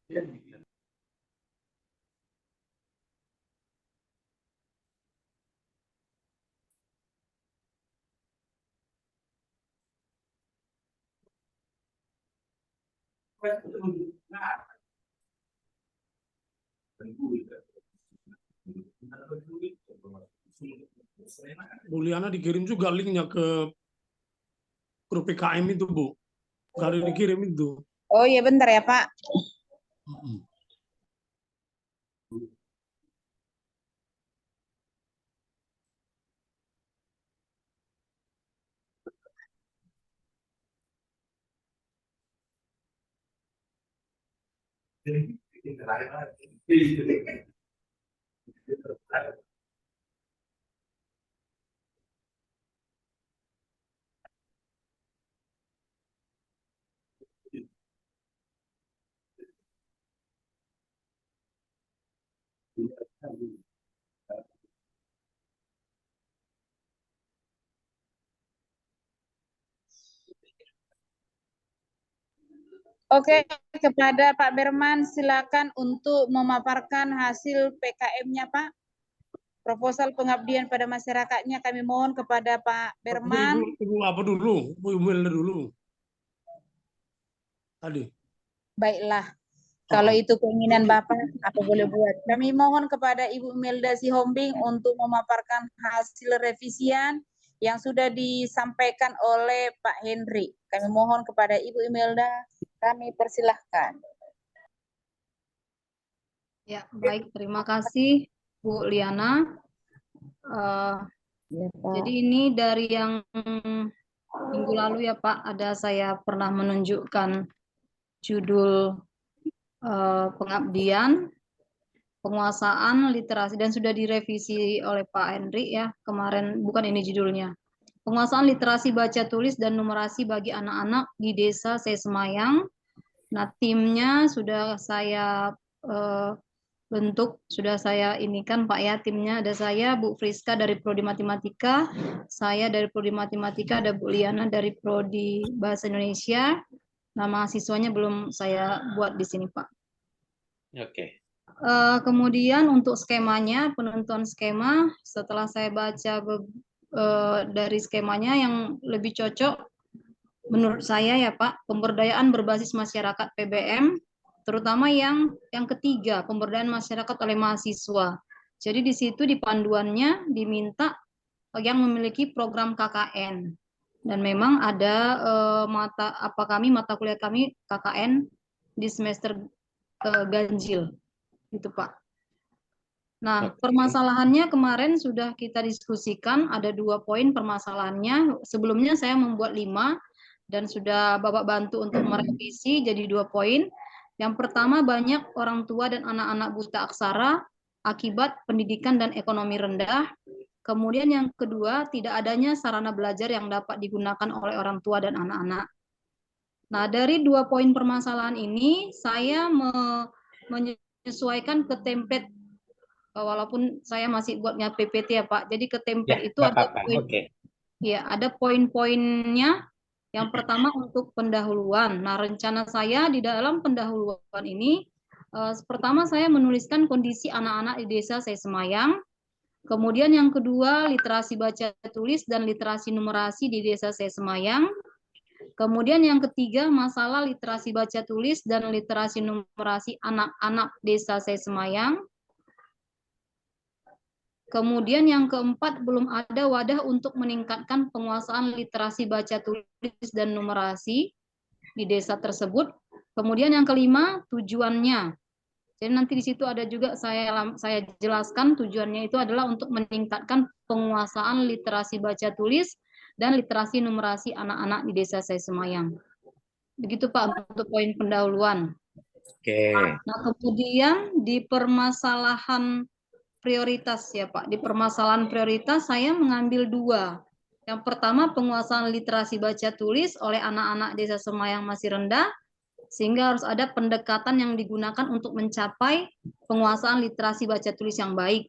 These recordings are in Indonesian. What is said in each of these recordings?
Bu Liana dikirim juga linknya ke grup PKM itu, Bu. Nggak ada dikirim itu. Oh iya, bentar ya, Pak. Oke, kepada Pak Berman, silakan untuk memaparkan hasil PKM-nya, Pak. Proposal pengabdian pada masyarakatnya kami mohon kepada Pak Berman. Ibu apa dulu? Bu Imelda dulu. Tadi. Baiklah. Kalau itu keinginan Bapak, apa boleh buat. Kami mohon kepada Ibu Imelda Sihombing untuk memaparkan hasil revisian yang sudah disampaikan oleh Pak Henry. Kami mohon kepada Ibu Imelda, kami persilahkan. Ya, baik. Terima kasih, Bu Liana. Jadi ini dari yang minggu lalu ya Pak, saya pernah menunjukkan judul pengabdian, penguasaan, literasi, dan sudah direvisi oleh Pak Henry ya kemarin, bukan ini judulnya. Penguasaan literasi baca tulis dan numerasi bagi anak-anak di desa Sesemayang. Nah, timnya sudah saya bentuk, sudah saya inikan Pak ya, timnya ada saya, Bu Friska dari Prodi Matematika, saya dari Prodi Matematika, ada Bu Liana dari Prodi Bahasa Indonesia. Nama siswanya belum saya buat di sini Pak. Oke. Kemudian untuk skemanya, penentuan skema, setelah saya baca dari skemanya yang lebih cocok menurut saya ya Pak, pemberdayaan berbasis masyarakat PBM, terutama yang ketiga, pemberdayaan masyarakat oleh mahasiswa. Jadi di situ di panduannya diminta yang memiliki program KKN. Dan memang ada mata kuliah kami KKN di semester ganjil. Gitu Pak. Nah, permasalahannya kemarin sudah kita diskusikan, ada 2 poin permasalahannya. Sebelumnya saya membuat 5 dan sudah Bapak bantu untuk merevisi jadi 2 poin. Yang pertama, banyak orang tua dan anak-anak buta aksara akibat pendidikan dan ekonomi rendah. Kemudian yang kedua, tidak adanya sarana belajar yang dapat digunakan oleh orang tua dan anak-anak. Nah, dari 2 poin permasalahan ini, saya menyesuaikan ke template, walaupun saya masih buatnya PPT ya Pak. Jadi ke template Ya, itu ada poin, ya, ada poin-poinnya. Yang pertama untuk pendahuluan. Nah, rencana saya di dalam pendahuluan ini, pertama saya menuliskan kondisi anak-anak di desa Sesemayang. Kemudian yang kedua, literasi baca tulis dan literasi numerasi di desa Sesemayang. Kemudian yang ketiga, masalah literasi baca tulis dan literasi numerasi anak-anak desa Sesemayang. Kemudian yang keempat, belum ada wadah untuk meningkatkan penguasaan literasi baca tulis dan numerasi di desa tersebut. Kemudian yang kelima, tujuannya. Jadi nanti di situ ada juga saya jelaskan tujuannya itu adalah untuk meningkatkan penguasaan literasi baca tulis dan literasi numerasi anak-anak di desa Sesemayang. Begitu Pak untuk poin pendahuluan. Oke. Nah, kemudian di permasalahan prioritas ya Pak. Di permasalahan prioritas saya mengambil 2. Yang pertama penguasaan literasi baca tulis oleh anak-anak desa Semayang masih rendah, sehingga harus ada pendekatan yang digunakan untuk mencapai penguasaan literasi baca tulis yang baik.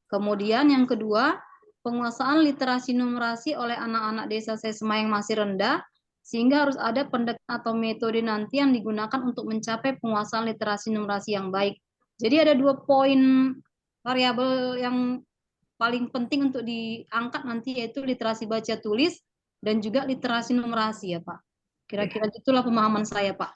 Kemudian yang kedua, penguasaan literasi numerasi oleh anak-anak desa Semayang masih rendah, sehingga harus ada pendekatan atau metode nanti yang digunakan untuk mencapai penguasaan literasi numerasi yang baik. Jadi ada 2 poin variabel yang paling penting untuk diangkat nanti, yaitu literasi baca tulis dan juga literasi numerasi ya Pak. Kira-kira itulah pemahaman saya Pak.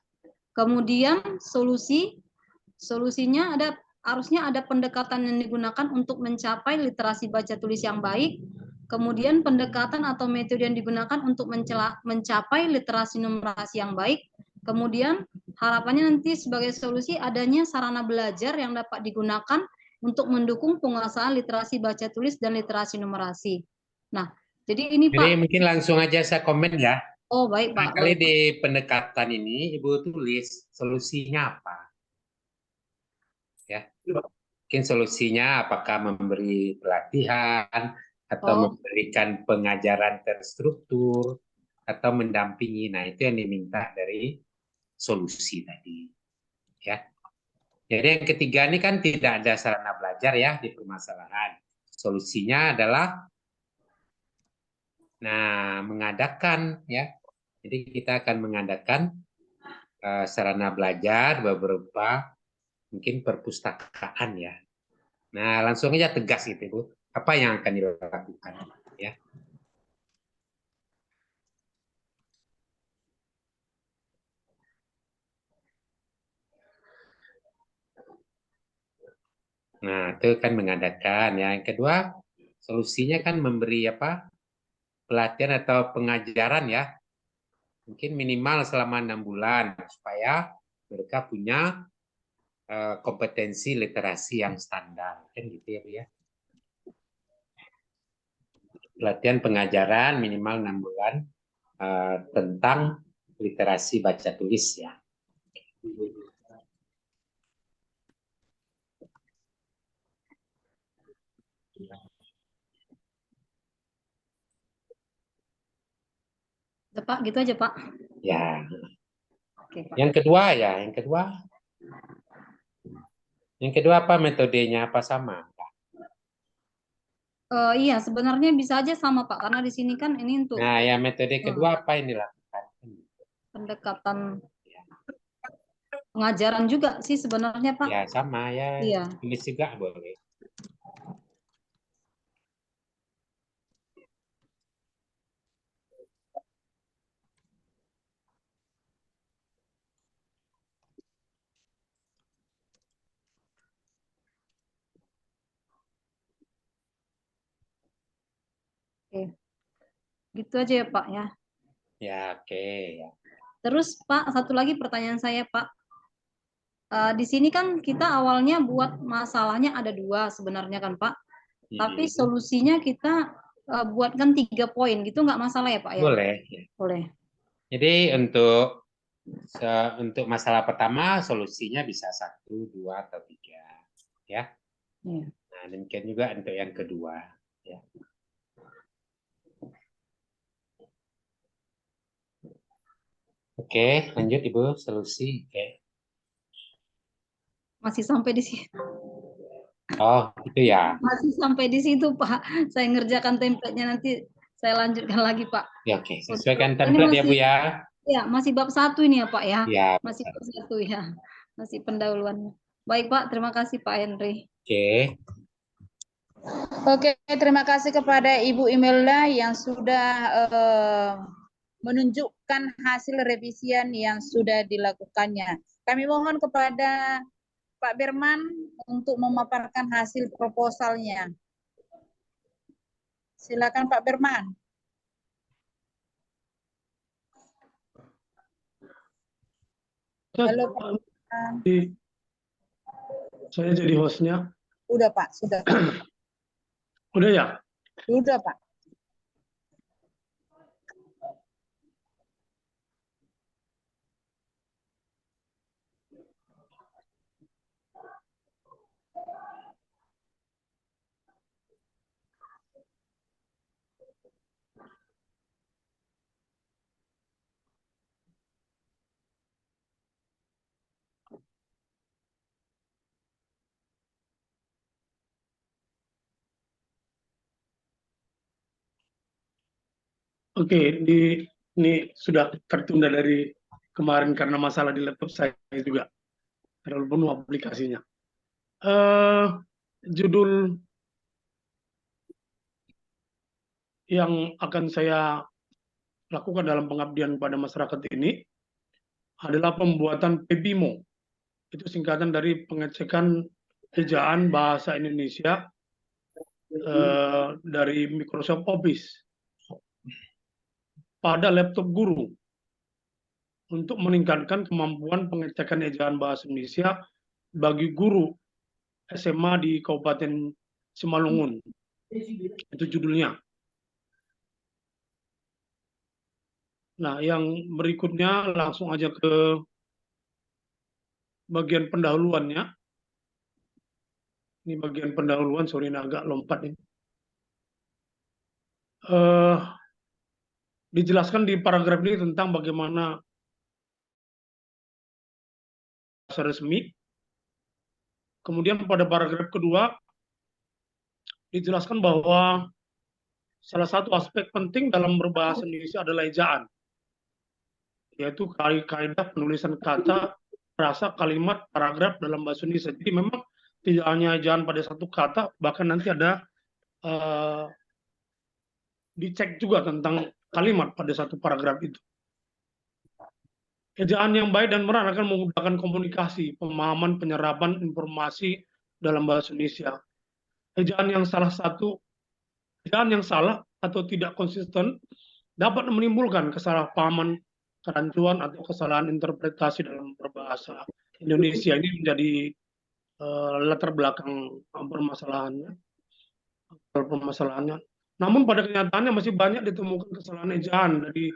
Kemudian solusinya harusnya ada pendekatan yang digunakan untuk mencapai literasi baca tulis yang baik. Kemudian pendekatan atau metode yang digunakan untuk mencapai literasi numerasi yang baik. Kemudian harapannya nanti sebagai solusi adanya sarana belajar yang dapat digunakan untuk mendukung penguasaan literasi baca tulis dan literasi numerasi. Nah, jadi ini Jadi Pak. mungkin langsung aja saya komen ya. Oh baik Pak. Kali Baik. di pendekatan ini Ibu tulis solusinya apa? Ya, mungkin solusinya apakah memberi pelatihan atau memberikan pengajaran terstruktur atau mendampingi. Nah, itu yang diminta dari solusi tadi. Ya. Jadi yang ketiga ini kan tidak ada sarana belajar ya di permasalahan. Solusinya adalah mengadakan ya. Jadi kita akan mengadakan sarana belajar beberapa mungkin perpustakaan ya. Nah, langsung aja tegas gitu, Bu. Apa yang akan dilakukan ya? Nah, itu kan mengadakan ya. Yang kedua, solusinya kan memberi apa? Pelatihan atau pengajaran ya. Mungkin minimal selama 6 bulan supaya mereka punya kompetensi literasi yang standar. Kan gitu ya, Bu ya. Pelatihan pengajaran minimal 6 bulan tentang literasi baca tulis ya. Pak, gitu aja Pak. Ya. Oke, Pak. Yang kedua apa metodenya? Apa sama? Iya, sebenarnya bisa aja sama Pak, karena di sini kan ini untuk Nah, ya metode kedua apa yang dilakukan? pendekatan pengajaran juga sih sebenarnya Pak. Ya sama ya. Iya. Tulis juga boleh. Oke. Gitu aja ya Pak ya. Ya oke. Ya. Terus Pak, satu lagi pertanyaan saya Pak. Di sini kan kita awalnya buat masalahnya ada 2 sebenarnya kan Pak. Tapi solusinya kita buatkan 3 poin gitu, nggak masalah ya Pak ya? Boleh. Ya. Boleh. Jadi untuk masalah pertama solusinya bisa 1, 2, atau 3. Ya. Iya. Nah demikian juga untuk yang kedua. Ya. Oke, lanjut Ibu, solusi. Oke. Masih sampai di sini. Oh, itu ya. Masih sampai di situ Pak. Saya ngerjakan template-nya, nanti saya lanjutkan lagi Pak. Ya oke, sesuaikan template ya Bu ya. Ya, masih bab 1 ini ya Pak ya. Ya. Masih bab 1 ya. Masih pendahuluannya. Baik Pak, terima kasih Pak Henry. Oke. Oke, terima kasih kepada Ibu Imelda yang sudah menunjukkan hasil revisian yang sudah dilakukannya. Kami mohon kepada Pak Berman untuk memaparkan hasil proposalnya. Silakan Pak Berman. Halo Pak Berman. Saya jadi hostnya. Udah Pak, sudah Pak. Udah ya? Sudah Pak. Oke, di Ini sudah tertunda dari kemarin karena masalah di laptop saya juga, terlalu penuh aplikasinya. Judul yang akan saya lakukan dalam pengabdian pada masyarakat ini adalah pembuatan PBIMO. Itu singkatan dari pengecekan ejaan bahasa Indonesia dari Microsoft Office pada laptop guru untuk meningkatkan kemampuan pengecekan ejaan bahasa Indonesia bagi guru SMA di Kabupaten Simalungun. Itu judulnya. Nah, yang berikutnya langsung aja ke bagian pendahuluannya. Ini bagian pendahuluan, sorry ini agak lompat ini. Dijelaskan di paragraf ini tentang bagaimana bahasa resmi. Kemudian pada paragraf kedua dijelaskan bahwa salah satu aspek penting dalam berbahasa Indonesia adalah ejaan, yaitu kaidah penulisan kata, frasa, kalimat, paragraf dalam bahasa Indonesia. Jadi memang tidak hanya ejaan pada satu kata, bahkan nanti ada dicek juga tentang kalimat pada satu paragraf itu. Ejaan yang baik dan benar akan memudahkan komunikasi, pemahaman, penyerapan informasi dalam bahasa Indonesia. Ejaan yang salah atau tidak konsisten dapat menimbulkan kesalahpahaman, kerancuan atau kesalahan interpretasi dalam berbahasa Indonesia. Ini menjadi latar belakang permasalahannya. Namun pada kenyataannya masih banyak ditemukan kesalahan ejaan dari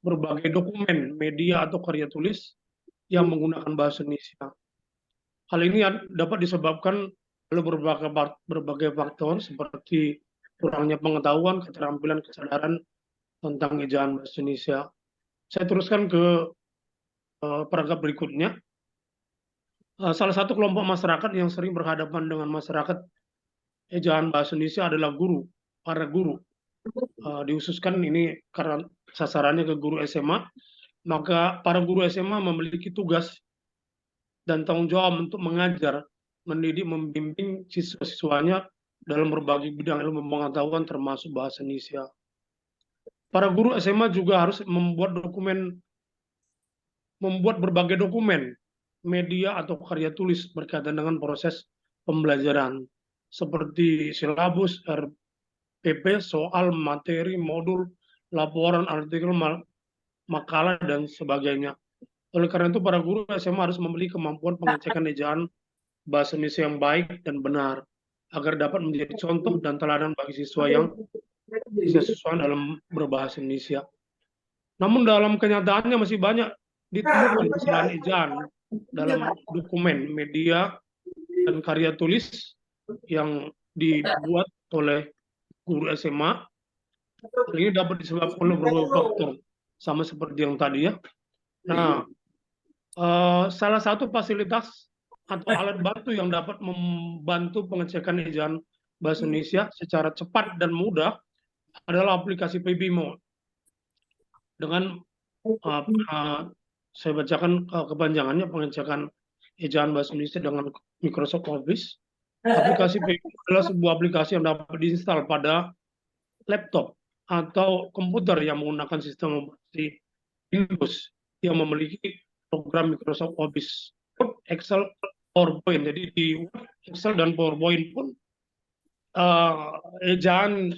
berbagai dokumen, media atau karya tulis yang menggunakan bahasa Indonesia. Hal ini dapat disebabkan oleh berbagai faktor seperti kurangnya pengetahuan, keterampilan, kesadaran tentang ejaan bahasa Indonesia. Saya teruskan ke paragraf berikutnya. Salah satu kelompok masyarakat yang sering berhadapan dengan masyarakat ejaan bahasa Indonesia adalah guru, para guru. Dihususkan ini karena sasarannya ke guru SMA, maka para guru SMA memiliki tugas dan tanggung jawab untuk mengajar, mendidik, membimbing siswa-siswanya dalam berbagai bidang ilmu pengetahuan termasuk bahasa Indonesia. Para guru SMA juga harus membuat berbagai dokumen, media atau karya tulis berkaitan dengan proses pembelajaran seperti silabus, RPP, soal, materi, modul, laporan, artikel, makalah, dan sebagainya. Oleh karena itu, para guru SMA harus memiliki kemampuan pengecekan ejaan bahasa Indonesia yang baik dan benar, agar dapat menjadi contoh dan teladan bagi siswa dalam berbahasa Indonesia. Namun dalam kenyataannya masih banyak ditemukan kesalahan ejaan dalam dokumen, media, dan karya tulis yang dibuat oleh guru SMA. Hal ini dapat disebabkan oleh beberapa faktor, sama seperti yang tadi ya. Nah, salah satu fasilitas atau alat bantu yang dapat membantu pengecekan ejaan bahasa Indonesia secara cepat dan mudah adalah aplikasi PBIMO. Dengan saya bacakan kepanjangannya, pengecekan ejaan bahasa Indonesia dengan Microsoft Office. Aplikasi PBIMO adalah sebuah aplikasi yang dapat diinstal pada laptop atau komputer yang menggunakan sistem operasi Windows yang memiliki program Microsoft Office, Excel, PowerPoint. Jadi di Excel dan PowerPoint pun ejaan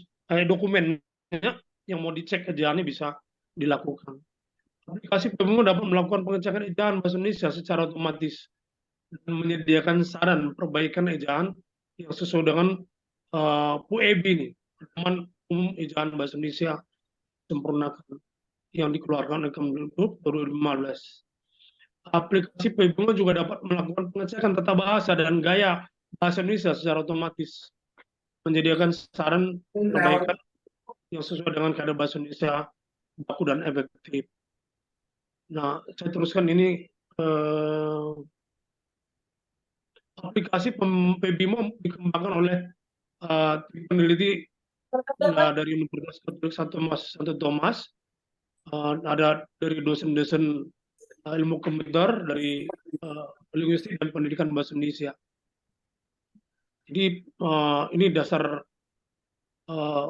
dokumennya yang mau dicek ejaannya bisa dilakukan. Aplikasi PBIMO dapat melakukan pengecekan ejaan bahasa Indonesia secara otomatis dan menyediakan saran perbaikan ejaan yang sesuai dengan PUEB ini, Pedoman Umum Ejaan Bahasa Indonesia Sempurnakan, yang dikeluarkan oleh Kemdikbud 2015. Aplikasi PBIMO juga dapat melakukan pengecekan tata bahasa dan gaya bahasa Indonesia secara otomatis, menyediakan saran perbaikan yang sesuai dengan kaidah bahasa Indonesia baku dan efektif. Nah, saya teruskan ini aplikasi PBIMO dikembangkan oleh peneliti dari Universitas Katolik Santo Thomas ada dari dosen-dosen ilmu komputer, dari linguistik dan pendidikan bahasa Indonesia. Jadi ini dasar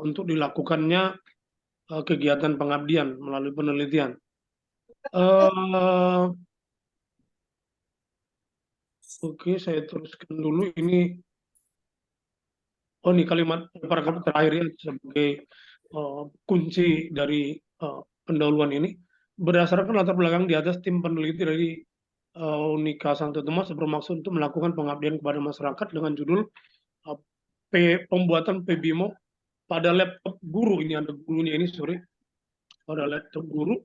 untuk dilakukannya kegiatan pengabdian melalui penelitian. Oke, saya teruskan dulu ini. Oh, ini kalimat paragraf terakhir ya sebagai kunci dari pendahuluan ini. Berdasarkan latar belakang di atas, tim peneliti dari Unika Santo Tomas bermaksud untuk melakukan pengabdian kepada masyarakat dengan judul pembuatan PBIMO pada laptop guru. Ini ada gurunya ini, sorry. Pada laptop guru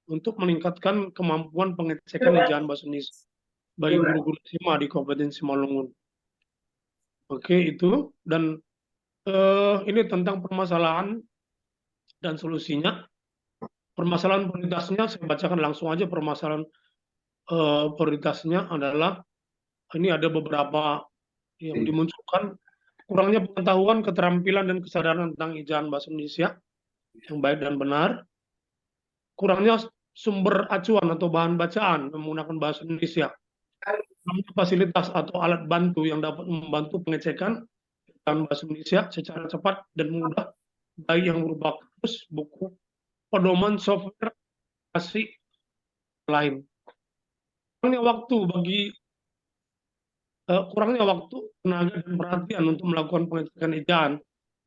untuk meningkatkan kemampuan pengecekan ejaan bahasa Indonesia bagi guru-guru SMA di Kabupaten Simalungun. Oke, itu. Dan ini tentang permasalahan dan solusinya. Permasalahan prioritasnya saya bacakan langsung aja. Permasalahan prioritasnya adalah ini ada beberapa yang dimunculkan: kurangnya pengetahuan, keterampilan, dan kesadaran tentang ejaan bahasa Indonesia yang baik dan benar, kurangnya sumber acuan atau bahan bacaan menggunakan bahasa Indonesia, fasilitas atau alat bantu yang dapat membantu pengecekan ejaan bahasa Indonesia secara cepat dan mudah, baik yang berupa kamus, buku, pedoman, software, aplikasi lain. Kurangnya waktu, tenaga, dan perhatian untuk melakukan pengecekan ejaan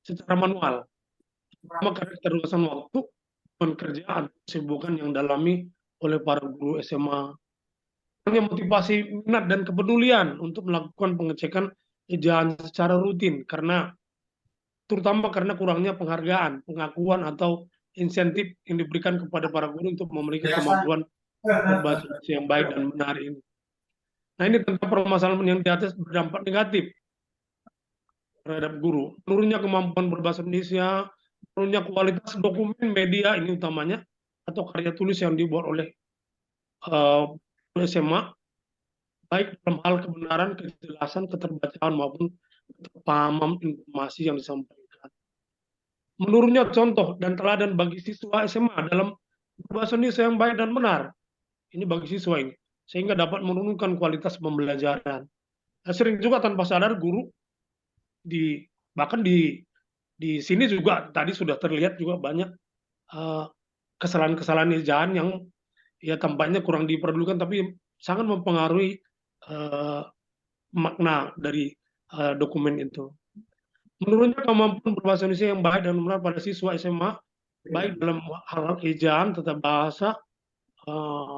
secara manual, terutama karena keterbatasan waktu, pekerjaan, kesibukan yang dialami oleh para guru SMA. Kurangnya motivasi, minat, dan kepedulian untuk melakukan pengecekan ejaan secara rutin, terutama karena kurangnya penghargaan, pengakuan, atau insentif yang diberikan kepada para guru untuk memiliki kemampuan berbahasa Indonesia yang baik dan benar ini. Nah, ini tentang permasalahan yang di atas berdampak negatif terhadap guru. Menurunnya kemampuan berbahasa Indonesia, menurunnya kualitas dokumen media ini utamanya, atau karya tulis yang dibuat oleh SMA, baik dalam hal kebenaran, kejelasan, keterbacaan, maupun kepahaman informasi yang disampaikan. Menurunnya contoh dan teladan bagi siswa SMA dalam berbahasa Indonesia yang baik dan benar. Ini bagi siswa ini, sehingga dapat menurunkan kualitas pembelajaran. Nah, sering juga tanpa sadar guru bahkan di sini juga tadi sudah terlihat juga banyak kesalahan-kesalahan ejaan yang ya tampaknya kurang diperdulikan, tapi sangat mempengaruhi makna dari dokumen itu. Menurunnya kemampuan berbahasa Indonesia yang baik dan benar pada siswa SMA, baik dalam hal ejaan, tata bahasa,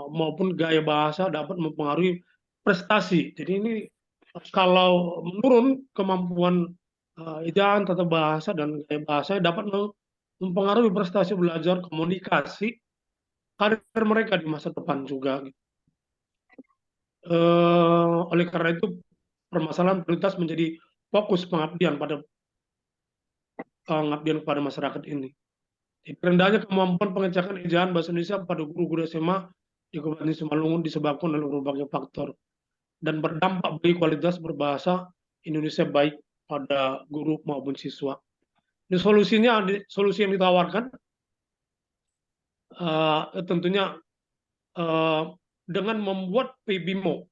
maupun gaya bahasa, dapat mempengaruhi prestasi. Jadi ini kalau menurun kemampuan ejaan, tata bahasa, dan gaya bahasa, dapat mempengaruhi prestasi belajar, komunikasi, karir mereka di masa depan juga. Oleh karena itu, permasalahan prioritas menjadi fokus pengabdian kepada masyarakat ini. Rendahnya kemampuan pengecekan ejaan bahasa Indonesia pada guru-guru SMA di Kabupaten Simalungun disebabkan oleh berbagai faktor dan berdampak bagi kualitas berbahasa Indonesia baik pada guru maupun siswa. Ini solusinya, solusi yang ditawarkan tentunya dengan membuat PBIMO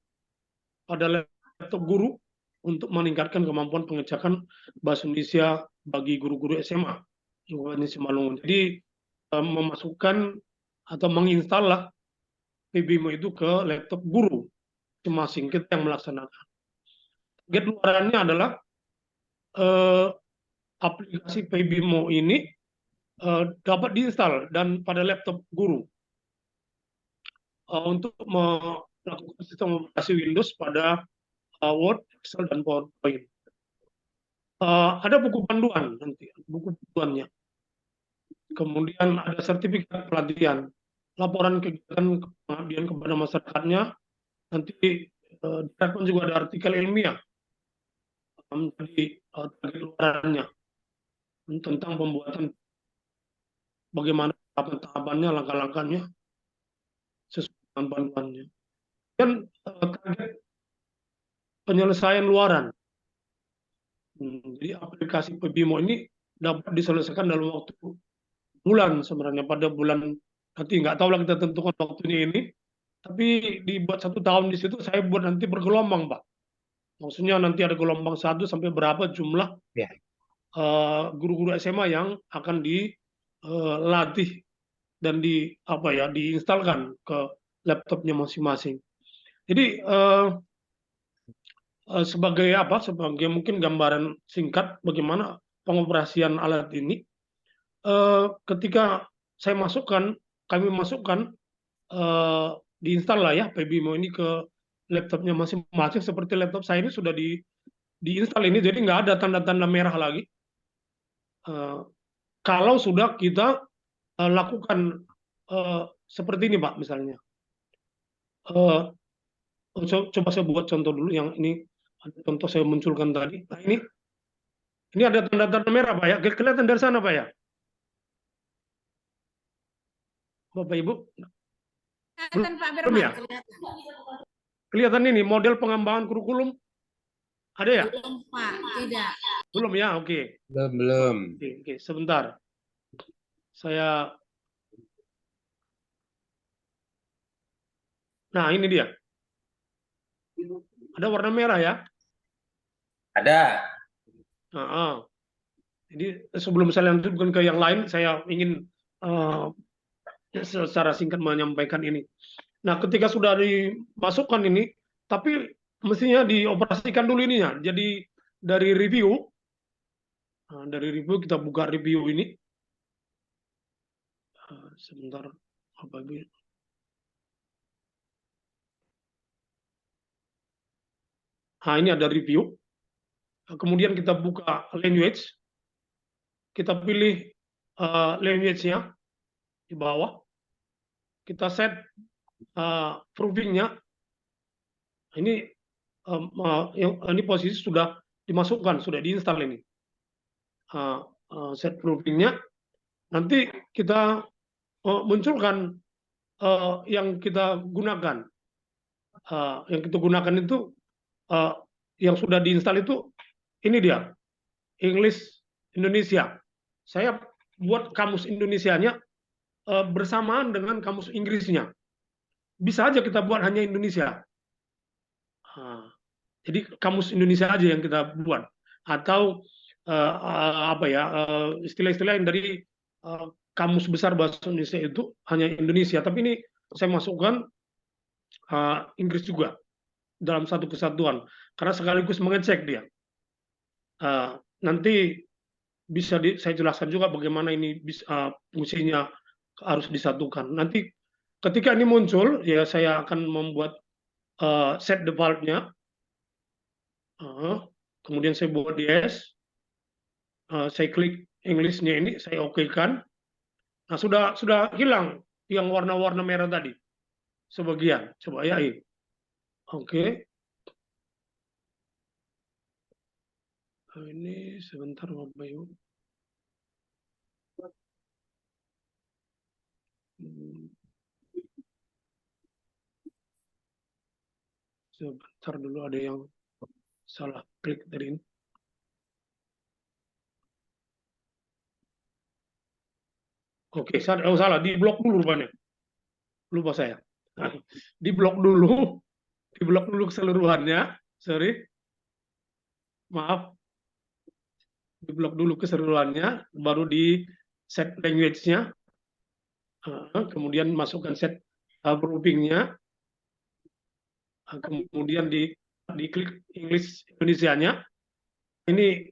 pada laptop guru untuk meningkatkan kemampuan pengecekan bahasa Indonesia bagi guru-guru SMA di Kabupaten Simalungun. Jadi memasukkan atau menginstal PBIMO itu ke laptop guru masing-masing kita yang melaksanakan. Target luarannya adalah aplikasi PBIMO ini dapat diinstal dan pada laptop guru untuk melakukan sistem operasi Windows pada Word, Excel, dan PowerPoint. Ada buku panduan nanti, buku panduannya. Kemudian ada sertifikat pelatihan, laporan kegiatan pengabdian kepada masyarakatnya. Nanti diharapkan juga ada artikel ilmiah menjadi target luarannya tentang pembuatan bagaimana tahapan-tahapannya, langkah-langkahnya sesuai dengan panduannya. Dan target penyelesaian luaran. Jadi aplikasi PBIMO ini dapat diselesaikan dalam waktu bulan sebenarnya, pada bulan Nanti nggak tahu lah kita tentukan waktunya ini. Tapi dibuat 1 tahun di situ, saya buat nanti bergelombang, Pak. Maksudnya nanti ada gelombang 1 sampai berapa jumlah Ya. guru-guru SMA yang akan dilatih dan diinstalkan ke laptopnya masing-masing. Jadi sebagai mungkin gambaran singkat bagaimana pengoperasian alat ini. Ketika kami masukkan diinstal lah ya PBIMO ini ke laptopnya masing-masing. Seperti laptop saya ini sudah diinstal ini, jadi nggak ada tanda-tanda merah lagi. Kalau sudah kita lakukan seperti ini, Pak, misalnya. Coba saya buat contoh dulu yang ini. Contoh saya munculkan tadi. Nah, ini ada tanda-tanda merah, Pak ya. Kelihatan dari sana, Pak ya. Bapak Ibu. Kelihatan Pak Belum ya? Berman, Kelihatan ini model pengembangan kurikulum. Ada ya? belum Pak, tidak. Belum ya, oke. Belum. Oke, sebentar. Nah, ini dia. Ada warna merah ya? Ada. Jadi sebelum saya lanjutkan ke yang lain, saya ingin secara singkat menyampaikan ini. Nah, ketika sudah dimasukkan ini, tapi mestinya dioperasikan dulu ininya. Jadi dari review kita buka review ini. Sebentar, apabila ini ada review. Kemudian kita buka language. Kita pilih language-nya di bawah. Kita set proofing-nya. Ini posisi sudah dimasukkan, sudah diinstal ini. Set proofing-nya. Nanti kita munculkan yang kita gunakan. Yang kita gunakan itu yang sudah diinstal itu ini dia, English Indonesia. Saya buat kamus Indonesianya bersamaan dengan kamus Inggrisnya. Bisa aja kita buat hanya Indonesia. Jadi kamus Indonesia aja yang kita buat. Atau istilah-istilah yang dari kamus besar bahasa Indonesia itu hanya Indonesia. Tapi ini saya masukkan Inggris juga dalam satu kesatuan. Karena sekaligus mengecek dia. Nanti bisa saya jelaskan juga bagaimana ini fungsinya harus disatukan. Nanti ketika ini muncul, ya saya akan membuat set default-nya. Kemudian saya buat DS. Saya klik English-nya ini, saya oke-kan. Nah, sudah hilang yang warna-warna merah tadi. Sebagian. Coba ya, oke. Ini sebentar Bapak Ibu. Sebentar dulu, ada yang salah klik tadi ini. Oke, salah, di blok dulu rupanya. Lupa saya. Di blok dulu keseluruhannya. Sorry. Maaf. Di blok dulu keseluruhannya, baru di set language-nya. Kemudian masukkan set proofing-nya. Kemudian diklik English Indonesianya. Ini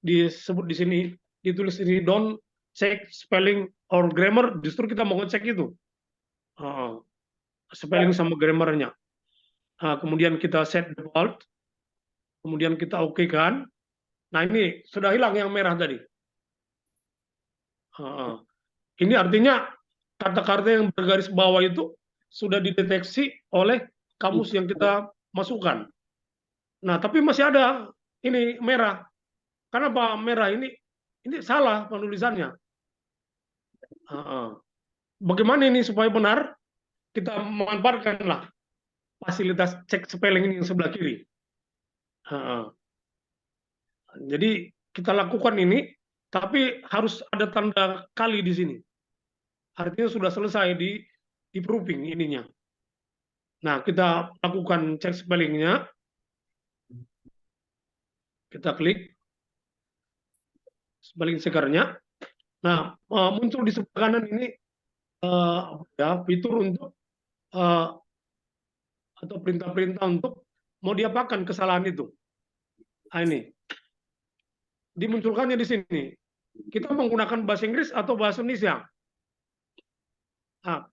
disebut di sini, ditulis ini don't check spelling or grammar. Justru kita mau ngecek itu spelling sama grammarnya. Kemudian kita set default. Kemudian kita oke-kan. Nah, ini sudah hilang yang merah tadi. Ini artinya kata-kata yang bergaris bawah itu sudah dideteksi oleh kamus yang kita masukkan. Nah, tapi masih ada ini merah. Kenapa merah ini? Ini salah penulisannya. Bagaimana ini supaya benar? Kita memanfaatkanlah fasilitas cek spelling ini yang sebelah kiri. Jadi kita lakukan ini, tapi harus ada tanda kali di sini. artinya sudah selesai di proofing ininya. Nah, kita lakukan cek spellingnya, kita klik spelling checkernya. Nah, muncul di sebelah kanan ini ya fitur untuk atau perintah-perintah untuk mau diapakan kesalahan itu. Nah, ini dimunculkannya di sini. Kita menggunakan bahasa Inggris atau bahasa Indonesia. Nah,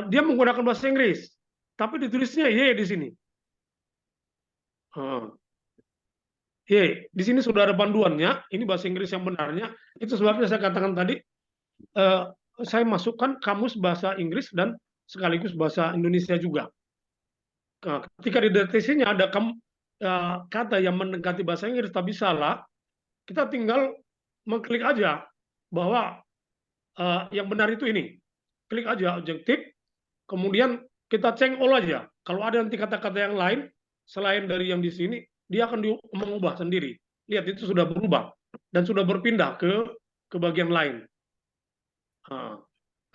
dia menggunakan bahasa Inggris, tapi ditulisnya Y di sini. Y, di sini sudah ada panduannya. Ini bahasa Inggris yang benarnya. Itu sebabnya saya katakan tadi, saya masukkan kamus bahasa Inggris dan sekaligus bahasa Indonesia juga. Nah, ketika di deteksinya ada kata yang mendekati bahasa Inggris tapi salah, kita tinggal mengklik aja bahwa yang benar itu ini. Klik aja objektif, kemudian kita change all aja. Kalau ada nanti kata-kata yang lain selain dari yang di sini, dia akan mengubah sendiri. Lihat, itu sudah berubah dan sudah berpindah ke bagian lain. Nah,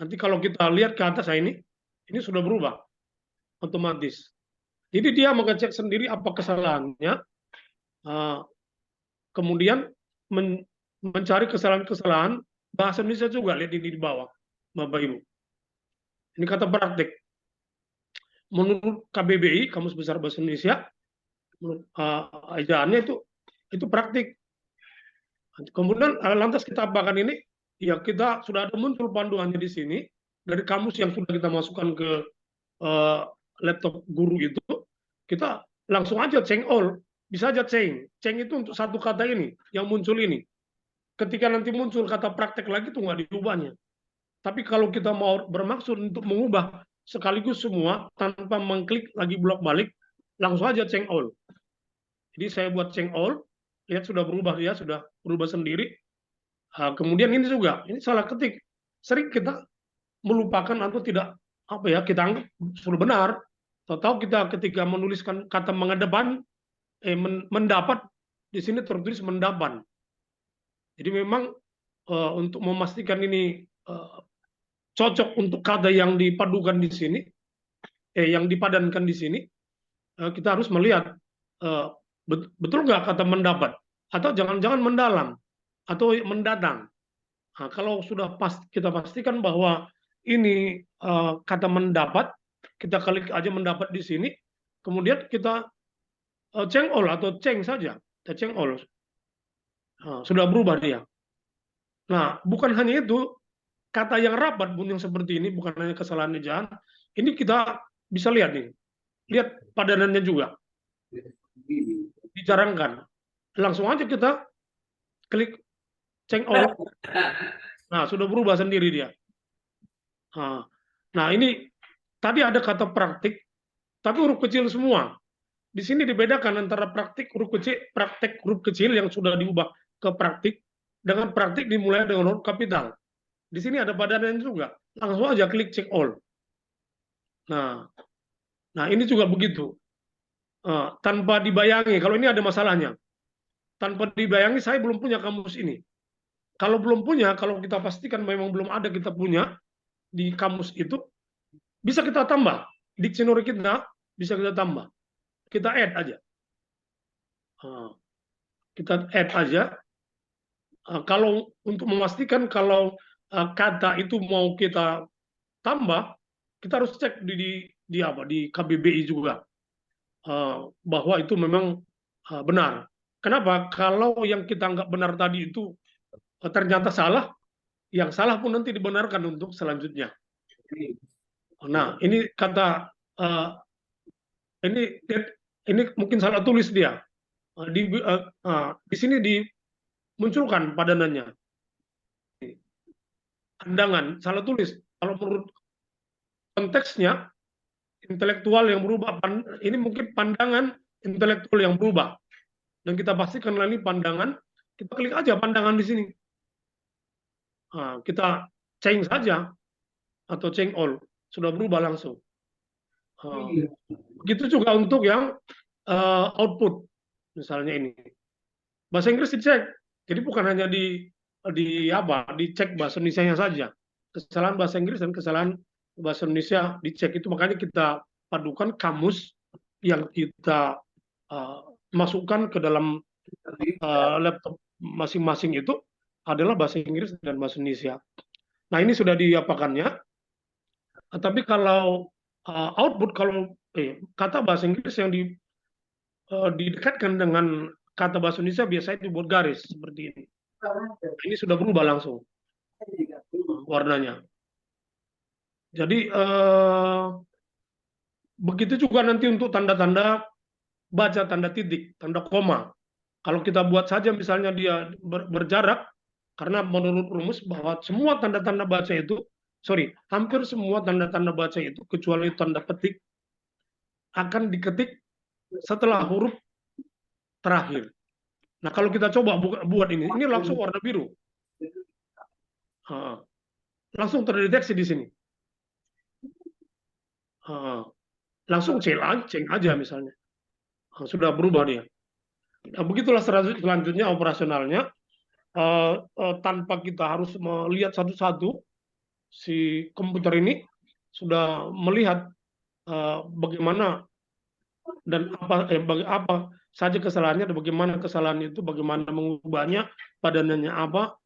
nanti kalau kita lihat ke atas ini sudah berubah otomatis. Jadi dia mengecek sendiri apa kesalahannya, kemudian mencari kesalahan-kesalahan bahasa Indonesia juga. Lihat ini di bawah, Bapak Ibu. Ini kata praktik. Menurut KBBI, Kamus Besar Bahasa Indonesia, ejaannya itu praktik. Kemudian lantas kita apakan ini? Ya, kita sudah ada muncul panduannya di sini dari kamus yang sudah kita masukkan ke laptop guru itu. Kita langsung aja change all, bisa aja change itu untuk satu kata ini yang muncul ini. Ketika nanti muncul kata praktek lagi itu nggak diubahnya. Tapi kalau kita mau bermaksud untuk mengubah sekaligus semua tanpa mengklik lagi bolak-balik, langsung aja change all. Jadi saya buat change all, lihat sudah berubah, ya sudah berubah sendiri. Kemudian ini juga, ini salah ketik. Sering kita melupakan atau tidak kita anggap sudah benar. Tahu kita ketika menuliskan kata mengedepan, mendapat, di sini tertulis mendapan. Jadi memang untuk memastikan ini cocok untuk kata yang dipadukan di sini, yang dipadankan di sini, kita harus melihat betul nggak kata mendapat, atau jangan-jangan mendalam, atau mendatang. Nah, kalau sudah kita pastikan bahwa ini kata mendapat, kita klik aja mendapat di sini, kemudian kita change all atau change saja, kita change all. Nah, sudah berubah dia. Nah, bukan hanya itu, kata yang rapat pun yang seperti ini, bukan hanya kesalahan ejaan, ini kita bisa lihat nih, lihat padanannya juga, dijarangkan. Langsung aja kita klik change all. Nah, sudah berubah sendiri dia. Nah, ini tadi ada kata praktik, tapi huruf kecil semua. Di sini dibedakan antara praktik huruf kecil yang sudah diubah ke praktik, dengan praktik dimulai dengan huruf kapital. Di sini ada padanan juga. Langsung aja klik check all. Nah ini juga begitu. Tanpa dibayangi, kalau ini ada masalahnya. Tanpa dibayangi, saya belum punya kamus ini. Kalau belum punya, kalau kita pastikan memang belum ada kita punya di kamus itu, bisa kita tambah. Dictionary kita bisa kita tambah. Kita add aja. Kita add aja. Kalau untuk memastikan kalau kata itu mau kita tambah, kita harus cek di KBBI juga bahwa itu memang benar. Kenapa? Kalau yang kita anggap benar tadi itu ternyata salah, yang salah pun nanti dibenarkan untuk selanjutnya. Nah, ini kata ini mungkin salah tulis dia. Di sini dimunculkan padanannya. Pandangan, salah tulis. Kalau menurut konteksnya, intelektual yang berubah, ini mungkin pandangan intelektual yang berubah. Dan kita pastikan ini pandangan, kita klik aja pandangan di sini. Kita change saja, atau change all, sudah berubah langsung. Begitu juga untuk yang output, misalnya ini. Bahasa Inggris dicek, jadi bukan hanya dicek bahasa Indonesia saja. kesalahan bahasa Inggris dan kesalahan bahasa Indonesia dicek. Itu makanya kita padukan kamus yang kita masukkan ke dalam laptop masing-masing itu adalah bahasa Inggris dan bahasa Indonesia. Nah, ini sudah diapakannya. Tapi kalau output, kalau kata bahasa Inggris yang didekatkan dengan kata bahasa Indonesia biasanya dibuat garis seperti ini. Ini sudah berubah langsung warnanya. Jadi begitu juga nanti untuk tanda-tanda baca, tanda titik, tanda koma. Kalau kita buat saja misalnya dia berjarak, karena menurut rumus bahwa semua tanda-tanda baca itu, hampir semua tanda-tanda baca itu kecuali tanda petik akan diketik setelah huruf terakhir. Nah, kalau kita coba buat ini langsung warna biru. Langsung terdeteksi di sini. Langsung ceng aja misalnya. Sudah berubah dia. Nah, begitulah selanjutnya operasionalnya. Tanpa kita harus melihat satu-satu, si komputer ini sudah melihat bagaimana dan apa saja kesalahannya, dan bagaimana kesalahan itu, bagaimana mengubahnya, padanannya apa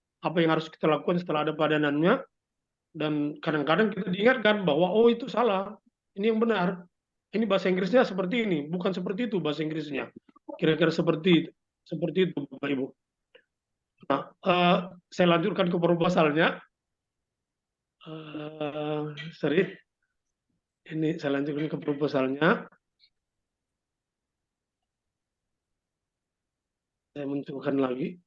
yang harus kita lakukan setelah ada padanannya. Dan kadang-kadang kita diingatkan bahwa oh itu salah, ini yang benar, ini bahasa Inggrisnya seperti ini, bukan seperti itu bahasa Inggrisnya. Kira-kira seperti itu Bapak Ibu. Nah, saya lanjutkan ke proposalnya. Ini saya lanjutkan ke proposalnya. Saya munculkan lagi.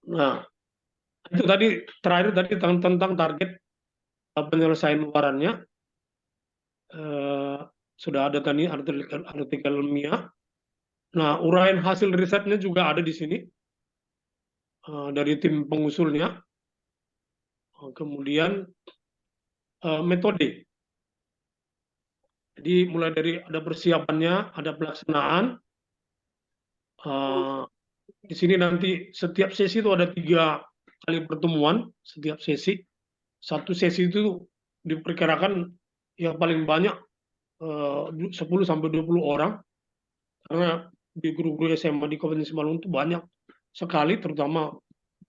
Nah, itu tadi terakhir tadi tentang target penyelesaian warannya. Sudah ada tadi artikel ilmiah. Nah, uraian hasil risetnya juga ada di sini dari tim pengusulnya. Kemudian metode. Jadi mulai dari ada persiapannya, ada pelaksanaan. Di sini nanti setiap sesi itu ada 3 kali pertemuan setiap sesi. Satu sesi itu diperkirakan yang paling banyak 10 sampai 20 orang, karena di guru-guru SMA di Kabupaten Simalungun itu banyak sekali, terutama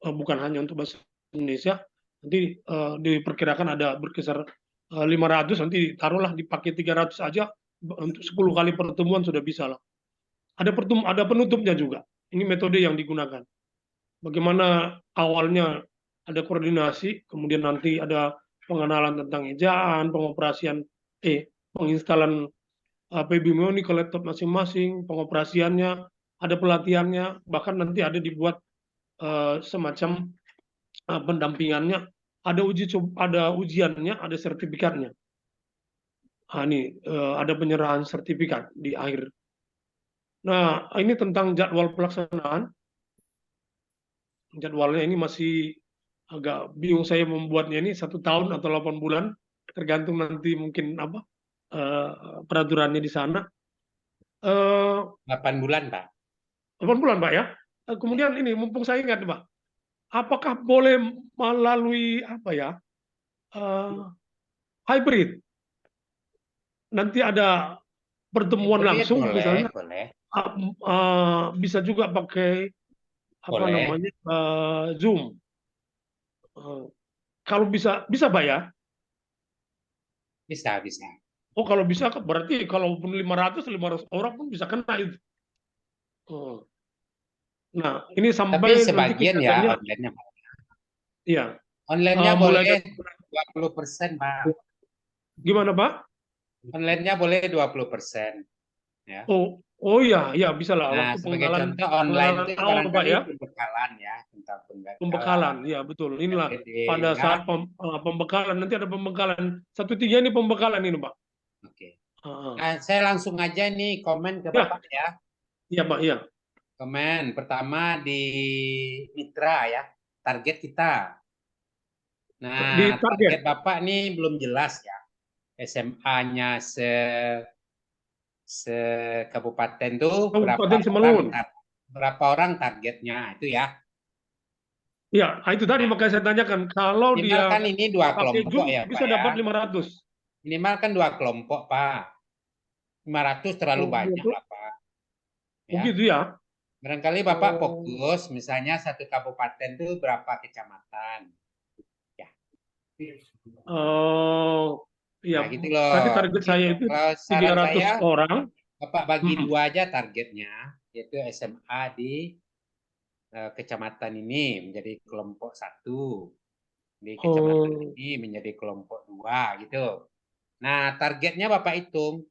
bukan hanya untuk bahasa Indonesia. Nanti diperkirakan ada berkisar 500, nanti taruhlah dipakai 300 aja untuk 10 kali pertemuan sudah bisa lah. Ada penutupnya juga. Ini metode yang digunakan. Bagaimana awalnya ada koordinasi, kemudian nanti ada pengenalan tentang ejaan, pengoperasian penginstalan PBMO ini ke laptop masing-masing, pengoperasiannya, ada pelatihannya, bahkan nanti ada dibuat semacam pendampingannya, ada ujiannya, ada sertifikatnya. Ini ada penyerahan sertifikat di akhir. Nah, ini tentang jadwal pelaksanaan. Jadwalnya ini masih agak bingung saya membuatnya, ini 1 tahun atau 8 bulan, tergantung nanti mungkin peraturannya di sana. 8 bulan, Pak. 8 bulan, Pak ya. Kemudian ini mumpung saya ingat, Pak, apakah boleh melalui hybrid? Nanti ada pertemuan langsung boleh, misalnya. Boleh. Bisa juga pakai Zoom. Kalau bisa Pak ya? Bisa. Oh, kalau bisa berarti kalaupun 500 orang pun bisa kena itu. Nah, ini sampai Tapi sebagian nanti ya online-nya. Iya. Online-nya boleh 20%, Pak. Gimana, Pak? Online-nya boleh 20%. Ya. Oh iya, bisa lah. Nah, Waktu sebagai penggalan contoh online itu awal, Pak barangkali ya. pembekalan ya, tentang Pembekalan, ya betul. Inilah pada saat pembekalan, nanti ada pembekalan. 1-3 ini pembekalan ini, Pak. Oke. Nah, saya langsung aja nih komen ke Bapak ya. Iya, Pak, iya. Komen pertama di mitra ya, target kita. Nah, target Bapak nih belum jelas ya. SMA-nya se-kabupaten tuh berapa orang targetnya itu ya. Ya, itu tadi makanya saya tanyakan. Kalau Minimal dia kan ini 2 pakai kelompok Zoom ya, Pak bisa ya. dapat 500. Minimal kan 2 kelompok, Pak. 500 terlalu Oh, banyak gitu. lah, Pak. Oh, Ya. gitu ya. Barangkali Bapak Oh, fokus, misalnya satu kabupaten itu berapa kecamatan. Ya. oh, Nah, ya. gitu Tadi loh. target saya itu Kalau saran 300 saya, orang. Bapak bagi Mm-mm. 2 aja targetnya, yaitu SMA di kecamatan ini menjadi kelompok 1, di kecamatan Oh, ini menjadi kelompok 2 gitu. Nah, targetnya Bapak hitung,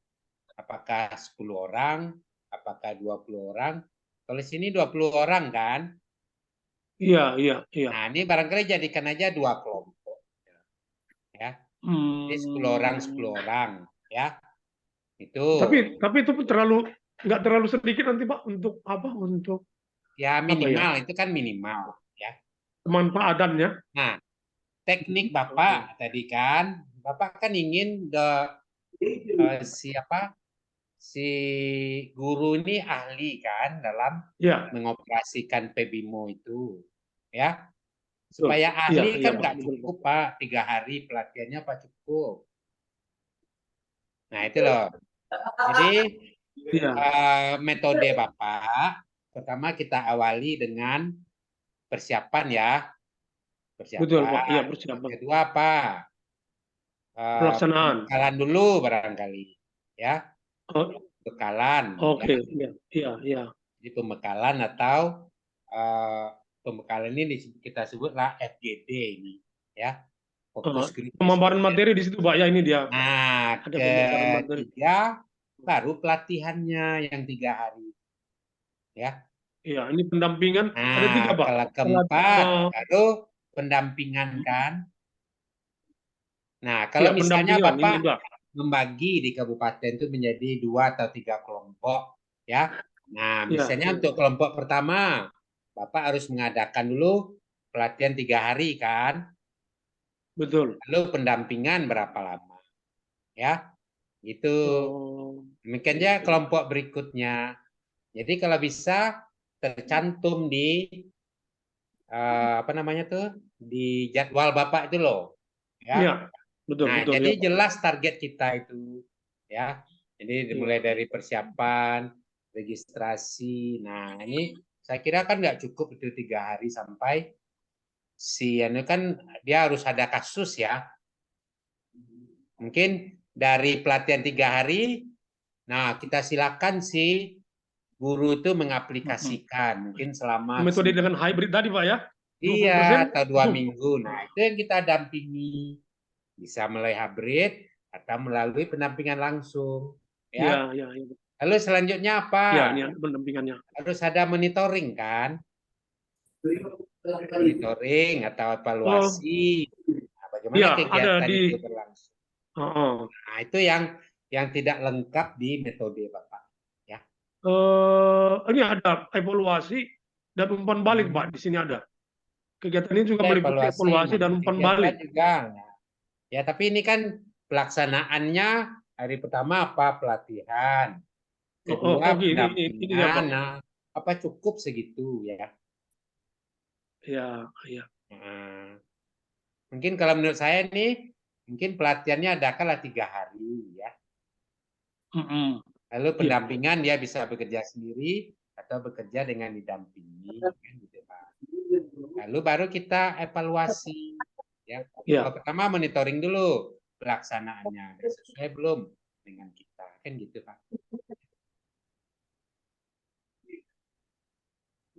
apakah 10 orang, apakah 20 orang. Kalau di sini 20 orang kan. iya, iya, iya. Nah, ini barangkali jadikan aja 2 kelompok. Ya. Jadi 10 orang, 10 Hmm. orang. Ya. Itu. Tapi itu pun nggak terlalu sedikit nanti Pak untuk apa? Untuk Ya apa ya? minimal, itu kan minimal. Ya. Pemanfaatannya. Nah, teknik Oh, Bapak tadi kan, Bapak kan ingin siapa si guru ini ahli kan dalam ya, mengoperasikan PBIMO itu, ya. betul. Supaya Iya, ahli iya kan Pak, nggak betul Pak. cukup Pak, 3 hari pelatihannya Pak cukup. Nah itu loh. Jadi Iya, metode Bapak, pertama kita awali dengan persiapan ya, betul Pak. Iya, persiapan. persiapan. Kedua apa? Pelaksanaan. Bekalan dulu barangkali, ya, Oh, bekalan, ya. oke, iya, iya, iya. Jadi pembekalan atau eh, pembekalan ini kita sebutlah FGD ini, ya, Eh, fokus kritis. pemaparan materi di situ Pak. Ya, ini dia. Nah, Ada pemaparan materi. ketiga baru pelatihannya yang 3 hari, ya. Iya, ini pendampingan ada 3 Nah, Pak. kalau Pelat- keempat eh, baru pendampingan kan. Nah, kalau iya, misalnya pendampingan ini Bapak udah. membagi di kabupaten itu menjadi 2 atau 3 kelompok, ya. Nah, Iya, misalnya iya, untuk kelompok pertama, Bapak harus mengadakan dulu pelatihan 3 hari kan, betul. lalu pendampingan berapa lama, ya, gitu. Oh, Demikiannya kelompok berikutnya. Jadi kalau bisa tercantum di apa namanya tuh di jadwal Bapak itu loh, iya, ya. betul, Nah, betul jadi ya Pak. jelas target kita itu, ya. Jadi Iya. mulai dari persiapan, registrasi. Nah, ini saya kira kan nggak cukup itu 3 hari sampai si anu kan dia harus ada kasus ya. Mungkin dari pelatihan 3 hari, nah kita silakan si guru itu Mm-mm. mengaplikasikan mungkin selama Metode dengan hybrid tadi Pak ya. iya 20%. atau 2 minggu. Nah, itu yang kita dampingi. Bisa melalui hybrid atau melalui pendampingan langsung, Iya, ya. iya, iya. Lalu selanjutnya apa? Iya, ini ada pendampingannya. Harus ada monitoring kan? Monitoring atau Oh, evaluasi. Nah, bagaimana iya, ada kegiatan di itu berlangsung. oh, oh. Nah, itu yang tidak lengkap di metode Bapak, ya. Ini ada evaluasi dan umpan balik Pak. Di sini ada. Kegiatan ini juga Ada meliputi evaluasi, evaluasi nah, dan umpan kegiatan balik. juga. Nah, ya, tapi ini kan pelaksanaannya hari pertama apa? Pelatihan. Oh, oh, Kedua oke, ini dia pendampingan. Pak. Nah, apa cukup segitu ya? Iya, iya. Nah, mungkin kalau menurut saya nih, mungkin pelatihannya adakanlah 3 hari ya. Mm-mm. Lalu Iya, pendampingan dia bisa bekerja sendiri atau bekerja dengan didampingi, kan gitu Pak. Lalu baru kita evaluasi ya. iya. Kalau pertama monitoring dulu pelaksanaannya sesuai belum dengan kita, kan gitu Pak.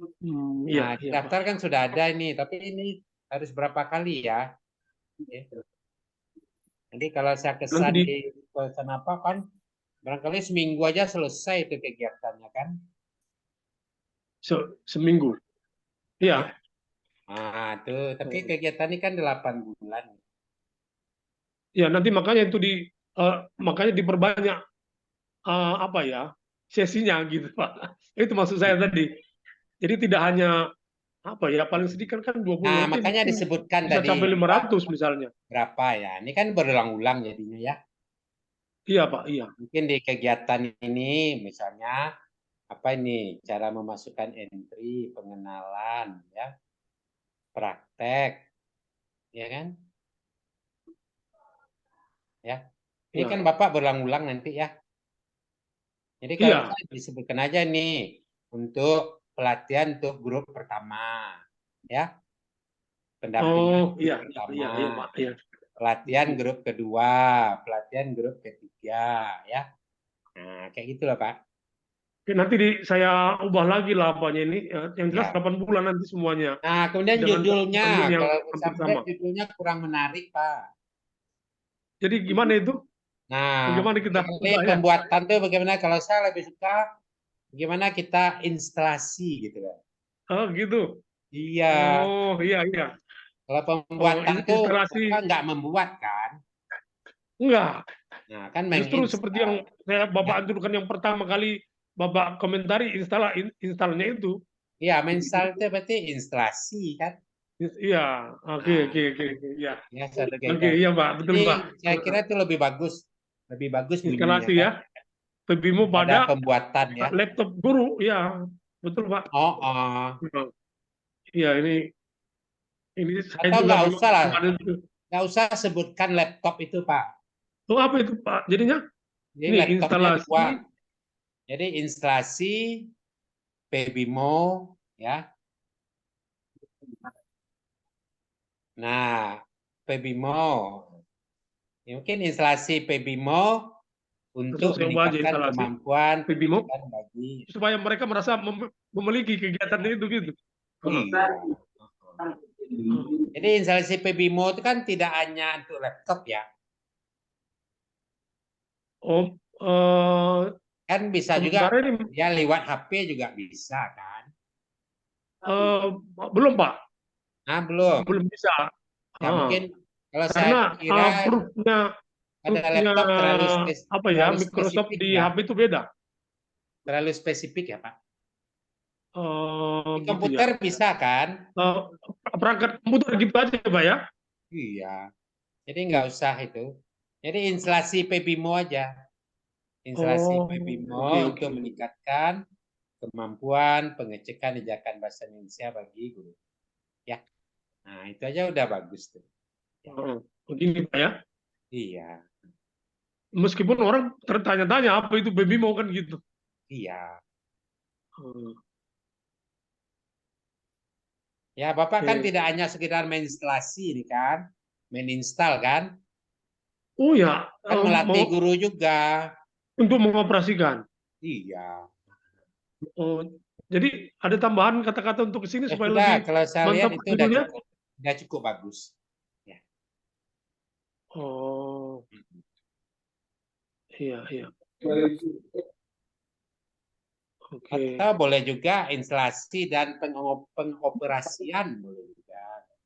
Iya, Nah, iya Pak. daftar kan sudah ada ini, tapi ini harus berapa kali ya? Oke. Nanti kalau saya Nanti kesan di pesan apa kan, barangkali seminggu aja selesai itu kegiatannya kan. seminggu. Iya. Ya. Nah, tuh, tapi kegiatan ini kan 8 bulan. Ya, nanti makanya itu makanya diperbanyak apa ya? Sesinya gitu, Pak. Itu maksud saya tadi. Jadi tidak hanya apa ya, paling sedikit kan 20, Nah, nanti makanya mungkin disebutkan bisa tadi sampai Pak, 500 misalnya. berapa ya? Ini kan berulang-ulang jadinya ya. Iya, Pak, iya. Mungkin di kegiatan ini misalnya apa ini cara memasukkan entry, pengenalan ya. praktek, ya kan? Ya, ini Ya. kan Bapak berulang-ulang nanti ya. Jadi kalau Iya. bisa disebutkan aja nih untuk pelatihan untuk grup pertama, ya, pendampingan Oh, iya, grup iya, pertama, iya, iya, Pak. Iya. pelatihan grup kedua, pelatihan grup ketiga, ya. Nah, kayak gitu loh Pak. Oke, nanti saya ubah lagi lah apanya ini. Yang jelas Ya. 8 bulan nanti semuanya. Nah, kemudian Dengan judulnya, termin yang kalau hampir sampai sama. judulnya kurang menarik Pak. Jadi gimana itu? Nah, Bagaimana kita ini ubah ya? pembuatan tuh bagaimana kalau saya lebih suka bagaimana kita instalasi gitu loh. Oh, gitu. Iya, Oh, iya, iya. kalau Oh, pembuatan tuh instalasi. Bapak nggak membuat kan? Enggak. Nah, kan Justru seperti yang menginstal. Bapak Ya. anjurkan yang pertama kali Bapak komentari instalnya itu. Iya, menginstal itu berarti instalasi kan? Iya, oke, Nah, oke, oke, oke, iya. ya satu kayak Oke, gitu. iya, Pak, betul, Jadi Pak. saya kira itu lebih bagus bunyinya Instalasi kan? ya, PBMO Pada pada pembuatan ya. laptop guru, ya, betul, Pak. Oh, oh. Iya, ini saya Atau juga nggak memang usah lah, kemarin itu. nggak usah sebutkan laptop itu Pak. Oh, apa itu, Pak? Jadinya Jadi ini laptopnya instalasi. dibuat. Jadi instalasi PBMO ya. Nah, PBMO. Ya, mungkin instalasi PBMO Langsung untuk saya ubah aja meningkatkan instalasi kemampuan PBMO pendidikan bagi supaya mereka merasa memiliki kegiatan itu gitu. iya. Jadi instalasi PBMO itu kan tidak hanya untuk laptop ya. Oh, Kan bisa juga sementara ini ya lewat HP juga bisa kan. eh, belum, Pak, Nah, belum. belum bisa. Ya mungkin kalau saya Karena kira proofnya pada laptop apa ya, terlalu Microsoft spesifik di ya. HP itu beda. Terlalu spesifik ya, Pak. Di Gitu ya. komputer bisa kan? Perangkat komputer gitu aja, Pak ya. Iya. Jadi nggak usah itu. Jadi instalasi PBMO aja. Instalasi Oh, PBMO oke, oke. untuk meningkatkan kemampuan pengecekan ejakan bahasa Indonesia bagi guru. Ya. Nah, itu aja udah bagus tuh. Begini, Pak ya. Iya. Meskipun orang tertanya-tanya apa itu baby mau kan gitu. Iya. Hmm. Ya, Bapak kan Oke. tidak hanya sekedar menginstalasi ini kan, meninstall kan, Oh ya, kan melatih guru juga. untuk mengoperasikan. Iya. Oh, jadi ada tambahan kata-kata untuk kesini Ya supaya sudah, lebih kalau saya lihat mantap itu judulnya. udah cukup bagus. Ya. Oh, iya, iya. Oke. Atau boleh juga instalasi dan pengoperasian boleh juga.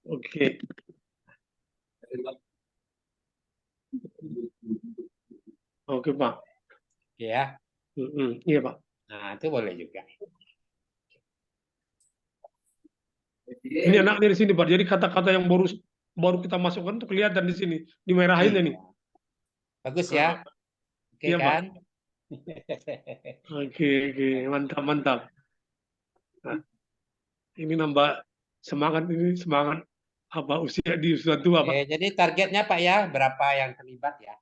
Oke. Oke, Pak. Ya. Iya, Pak. Nah, itu boleh juga. Ini enaknya di sini, Pak. Jadi kata-kata yang baru kita masukkan tuh kelihatan di sini, dimerahin ini. Bagus ya. Oke Iya, Pak. kan? Oke, mantap, mantap. Nah, ini nambah semangat apa usia di usia tua, Pak. Jadi targetnya Pak ya, berapa yang terlibat ya?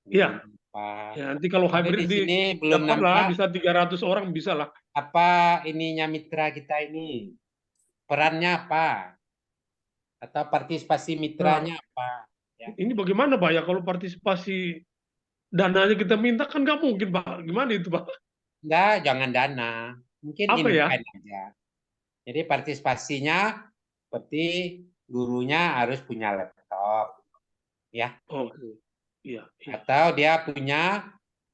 Iya. Pak. Ya, nanti kalau Tapi hybrid di sini belum dapat lah, nampak bisa 300 orang bisa lah. apa ininya mitra kita ini. Perannya apa? Atau partisipasi mitranya apa? Ya. Ini bagaimana, Pak ya, kalau partisipasi dananya kita minta kan nggak mungkin, Pak. Gimana itu, Pak? Enggak, jangan dana. Mungkin Apa ya? invite aja. Jadi partisipasinya seperti gurunya harus punya laptop. Ya. Oke. Iya, iya. Atau dia punya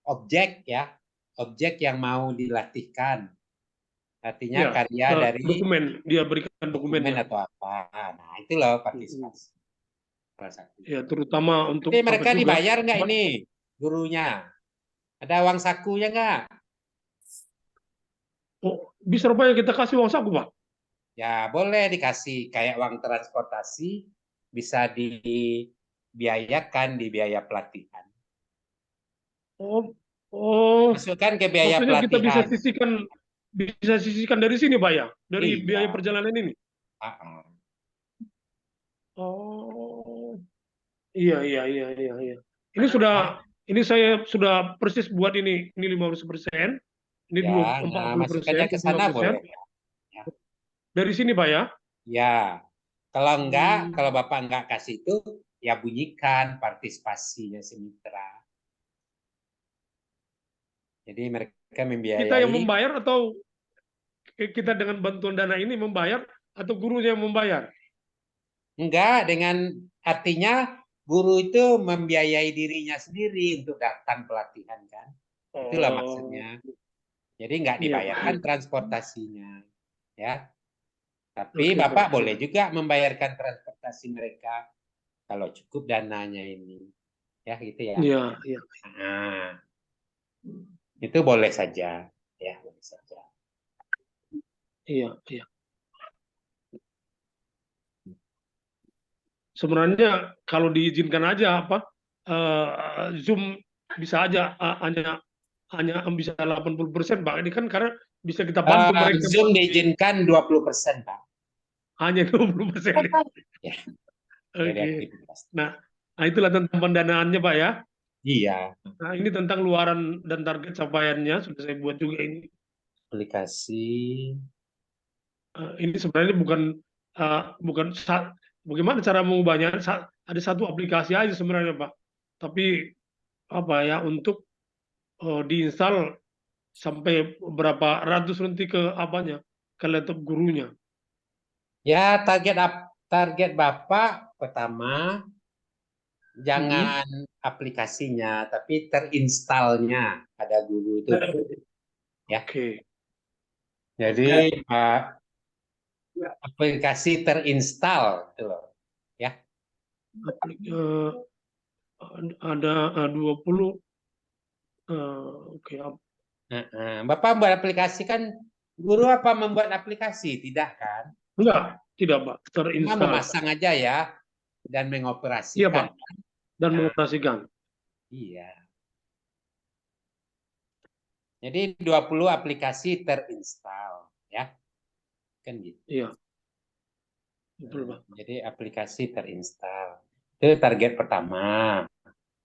objek ya. Objek yang mau dilatihkan. Artinya Iya, karya dari dokumen, dia berikan dokumen dokumennya. atau apa. Nah, itu loh partisipasi. Salah satu. Ya, terutama untuk Jadi mereka apa juga. dibayar nggak ini gurunya? Ada uang sakunya nggak? Oh, bisa rupanya kita kasih uang saku, Pak? Ya, boleh dikasih kayak uang transportasi, bisa dibiayakan di biaya pelatihan. Oh, Masukkan ke biaya maksudnya kita bisa pelatihan. sisihkan dari sini, Pak ya, dari Iya. biaya perjalanan ini. Oh, iya, iya, iya, iya, iya. Ini saya sudah persis buat ini 15%, ini Ya, nah 40%, masukkannya ke sana 25%. boleh. Ya, Dari sini, Pak ya? ya. Kalau enggak, Hmm. kalau Bapak enggak kasih itu, ya bunyikan partisipasinya semitra. Jadi mereka Kita yang membiayai, membayar atau kita dengan bantuan dana ini membayar atau gurunya yang membayar? enggak dengan artinya guru itu membiayai dirinya sendiri untuk datang pelatihan kan. Itulah Oh, maksudnya. Jadi enggak iya, Pak. dibayarkan transportasinya. Ya, tapi Oke, Bapak Pak. boleh juga membayarkan transportasi mereka kalau cukup dananya ini. Ya, gitu ya. Iya, iya, Nah, itu boleh saja. Ya, boleh saja. iya, iya. Sebenarnya kalau diizinkan aja Zoom bisa aja hanya bisa 80%, Pak. Ini kan karena bisa kita bantu mereka Zoom Pak, diizinkan 20%, Pak. hanya 20%. Ya, dari Oke. aktivitas. Nah, itulah tentang pendanaannya, Pak ya. Iya, Nah, ini tentang luaran dan target capaiannya sudah saya buat juga ini. aplikasi. Ini sebenarnya bukan bagaimana cara mengubahnya. Ada satu aplikasi aja sebenarnya, Pak. Tapi apa ya, untuk diinstal sampai berapa ratus nanti ke apanya, ke laptop gurunya. Ya, target Bapak pertama Mhm. jangan aplikasinya, tapi terinstalnya pada guru itu. Ya. Oke. Jadi aplikasi terinstal gitu loh. Ya. Eh, ada 20. Oke. Bapak buat aplikasi kan guru apa membuat aplikasi? Tidak kan? Enggak, tidak, Pak. Cuma Terinstal. memasang aja ya dan Iya, Pak. mengoperasikan. Dan Nah, mengoperasikan. iya. Jadi 20 aplikasi terinstal ya. Kan gitu. Iya, betul, Pak. Jadi aplikasi terinstal. Itu target pertama.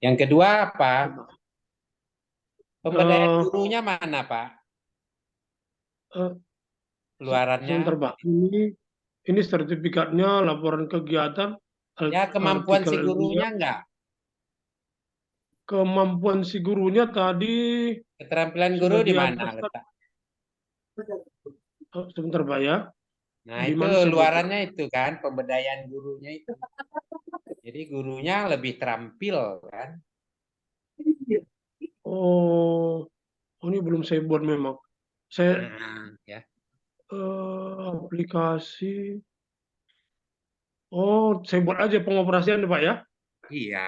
Yang kedua apa? Pemberdayaan Eh, gurunya mana, Pak? eh, sebentar, Luarannya? Pak. Ini sertifikatnya, laporan kegiatan, Ya kemampuan artikel si ilmiah, gurunya enggak? kemampuan si gurunya tadi Keterampilan guru sudah di di mana atas. letak? Sebentar, Pak ya. Nah, Di itu mana saya buat, Pak? luarannya itu kan pemberdayaan gurunya itu. Jadi gurunya lebih terampil kan? Oh, ini belum saya buat memang. Saya Ya. aplikasi. Oh, saya buat aja pengoperasian, Pak ya. Iya.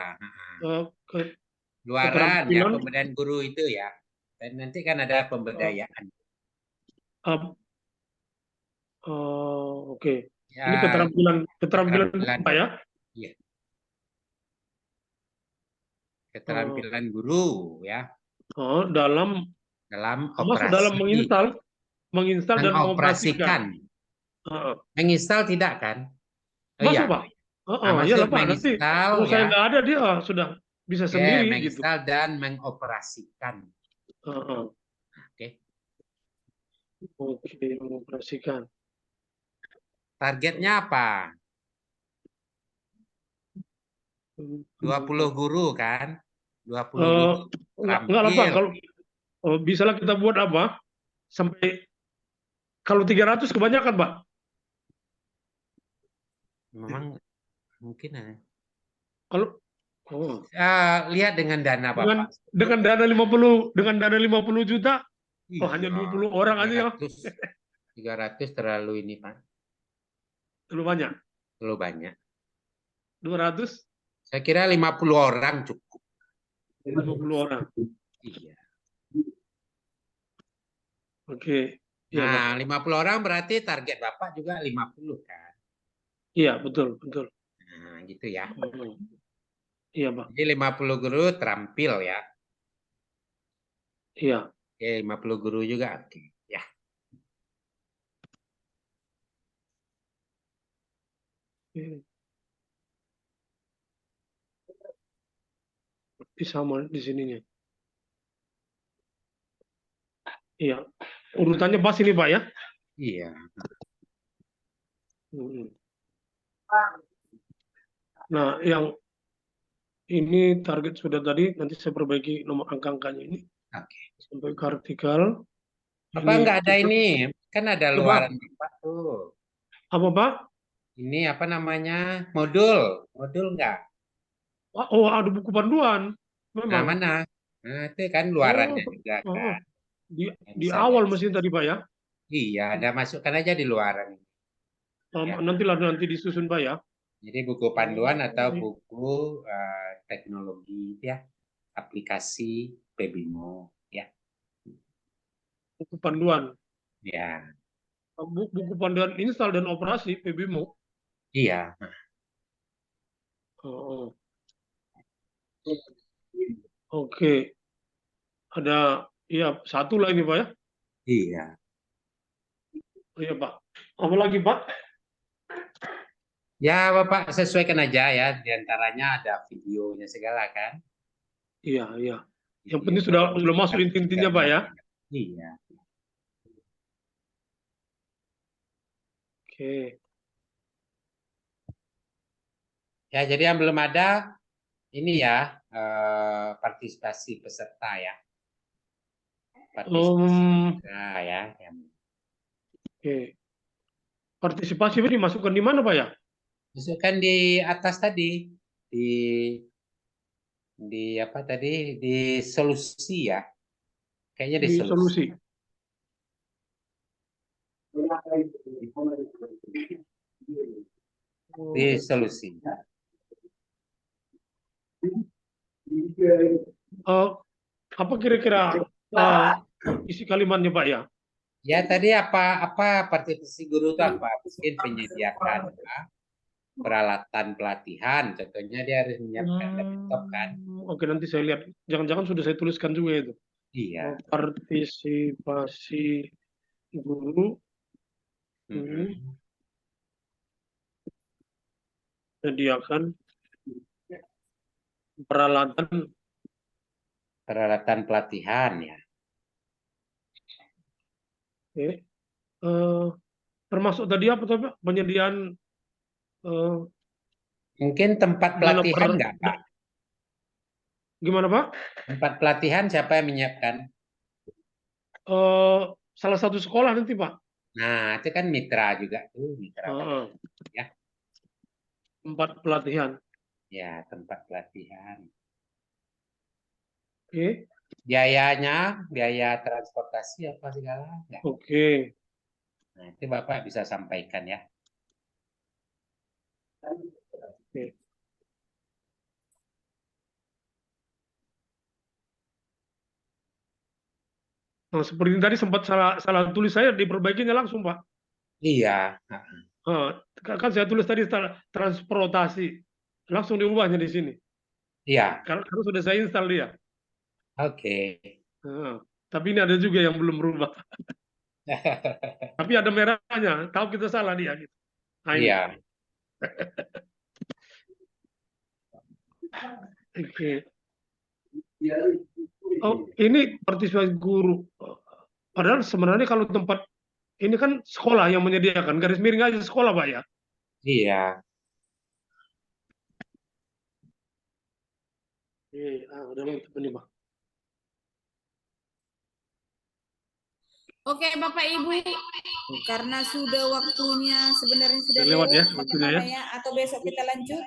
Ke Luaran ya keterampilan. pemberdayaan guru itu ya. Dan nanti kan ada eh, pemberdayaan. ap- oke. Ini Ya, keterampilan keterampilan. Pak ya. Iya, Eh, keterampilan guru ya dalam dalam masuk dalam operasi, menginstal dan mengoperasikan. mengoperasikan. Eh, Menginstal tidak kan? Oh masuk, iya. Pak. Nah, Iyalah, masuk Pak. Nanti kalau menginstal saya ya. nggak ada, dia sudah bisa Ya, sendiri gitu. menginstal dan mengoperasikan. Oke. Oke, mengoperasikan. Targetnya apa? 20 guru kan? 20 guru Enggak lah, Pak. terampil. Kalau bisalah kita buat apa? Sampai kalau 300 kebanyakan, Pak. Memang mungkin ya. Kalau Lihat dengan dana dengan Bapak. dana 50 juta, hanya Iya, 20 orang aja ya. 300 terlalu ini, Pak. Terlalu banyak. Terlalu banyak. 200, Saya kira 50 orang cukup. 50 orang. Iya. Oke. Iya, Pak. Nah, 50 orang berarti target Bapak juga 50 kan? Iya, betul, betul. Nah, gitu ya. Iya, Pak. Jadi 50 guru terampil ya. Iya. Oke, 50 guru juga. Oke, ya. sama di sininya. Iya. Urutannya pas ini, Pak, ya? Iya. Mm-mm. Nah, yang ini target sudah tadi, nanti saya perbaiki nomor angka-angkanya ini. Oke. Sampai ke artikel. Apa nggak ada kita- ini? Kan ada Apa? luaran Bapak tuh. Apa, Pak? Ini apa namanya? Modul. Modul nggak? Oh, ada buku panduan. Nah, Memang. mana? Nah, itu kan Oh, luarannya juga oh, kan. Yang di bisa awal diakses. mesin tadi, Pak, ya? Iya, ada masukkan aja di luaran. Ya. Nanti disusun, Pak, ya? Jadi buku panduan atau Oh, buku teknologi ya, aplikasi PBIMO ya. buku panduan. Ya, Buku panduan install dan operasi PBMO. iya. Oh, oke. Ada, ya, satu lah ini, Pak, ya? Iya. Oh, iya, Pak. Apa lagi, Pak? Ya, Bapak sesuaikan aja ya. Di antaranya ada videonya segala kan. Iya, iya. Yang Video penting sudah masuk inti-intinya, Pak, ya? Iya. Oke. Ya, jadi yang belum ada ini ya partisipasi peserta ya. Partisipasi peserta ya. Oke. Partisipasi ini dimasukkan di mana, Pak, ya? Masukkan di atas tadi di apa tadi di solusi ya. Kayaknya di Di solusi. solusi. Di solusi. Apa kira-kira isi kalimatnya, Pak, ya? Ya tadi apa partisipasi guru itu apa? Mungkin penyediakan peralatan pelatihan. Contohnya dia harus menyiapkan laptop kan. Oke, nanti saya lihat. Jangan-jangan sudah saya tuliskan juga itu. Iya. Partisipasi guru menyediakan peralatan pelatihan ya. Oke. Termasuk tadi apa, Pak? Penyediaan Mungkin tempat pelatihan nggak, Pak? Gimana, Pak? Tempat pelatihan siapa yang menyiapkan? Salah satu sekolah nanti, Pak. Nah, itu kan mitra juga tuh, mitra. Ya. Tempat pelatihan. Ya, tempat pelatihan. Oke. Biayanya, biaya transportasi apa segala? Enggak. Oke. Nah, itu Bapak bisa sampaikan ya. Oke. Nah, seperti tadi sempat salah tulis saya, diperbaikinya langsung, Pak. Iya. Kan saya tulis tadi transportasi, langsung diubahnya di sini. Iya. Karena sudah saya install dia. Oke. Tapi ini ada juga yang belum berubah. Tapi ada merahnya, tahu kita salah dia. Gitu. Nah, ini. Iya. Oke. Oh, ini partisipasi guru. Padahal sebenarnya kalau tempat ini kan sekolah yang menyediakan, garis miring aja sekolah, Pak, ya? Iya. Udah lengkap ini, Pak. Oke, Bapak Ibu, karena sudah waktunya sebenarnya sudah lewat ya, bagaimana waktunya ya? Atau besok kita lanjut?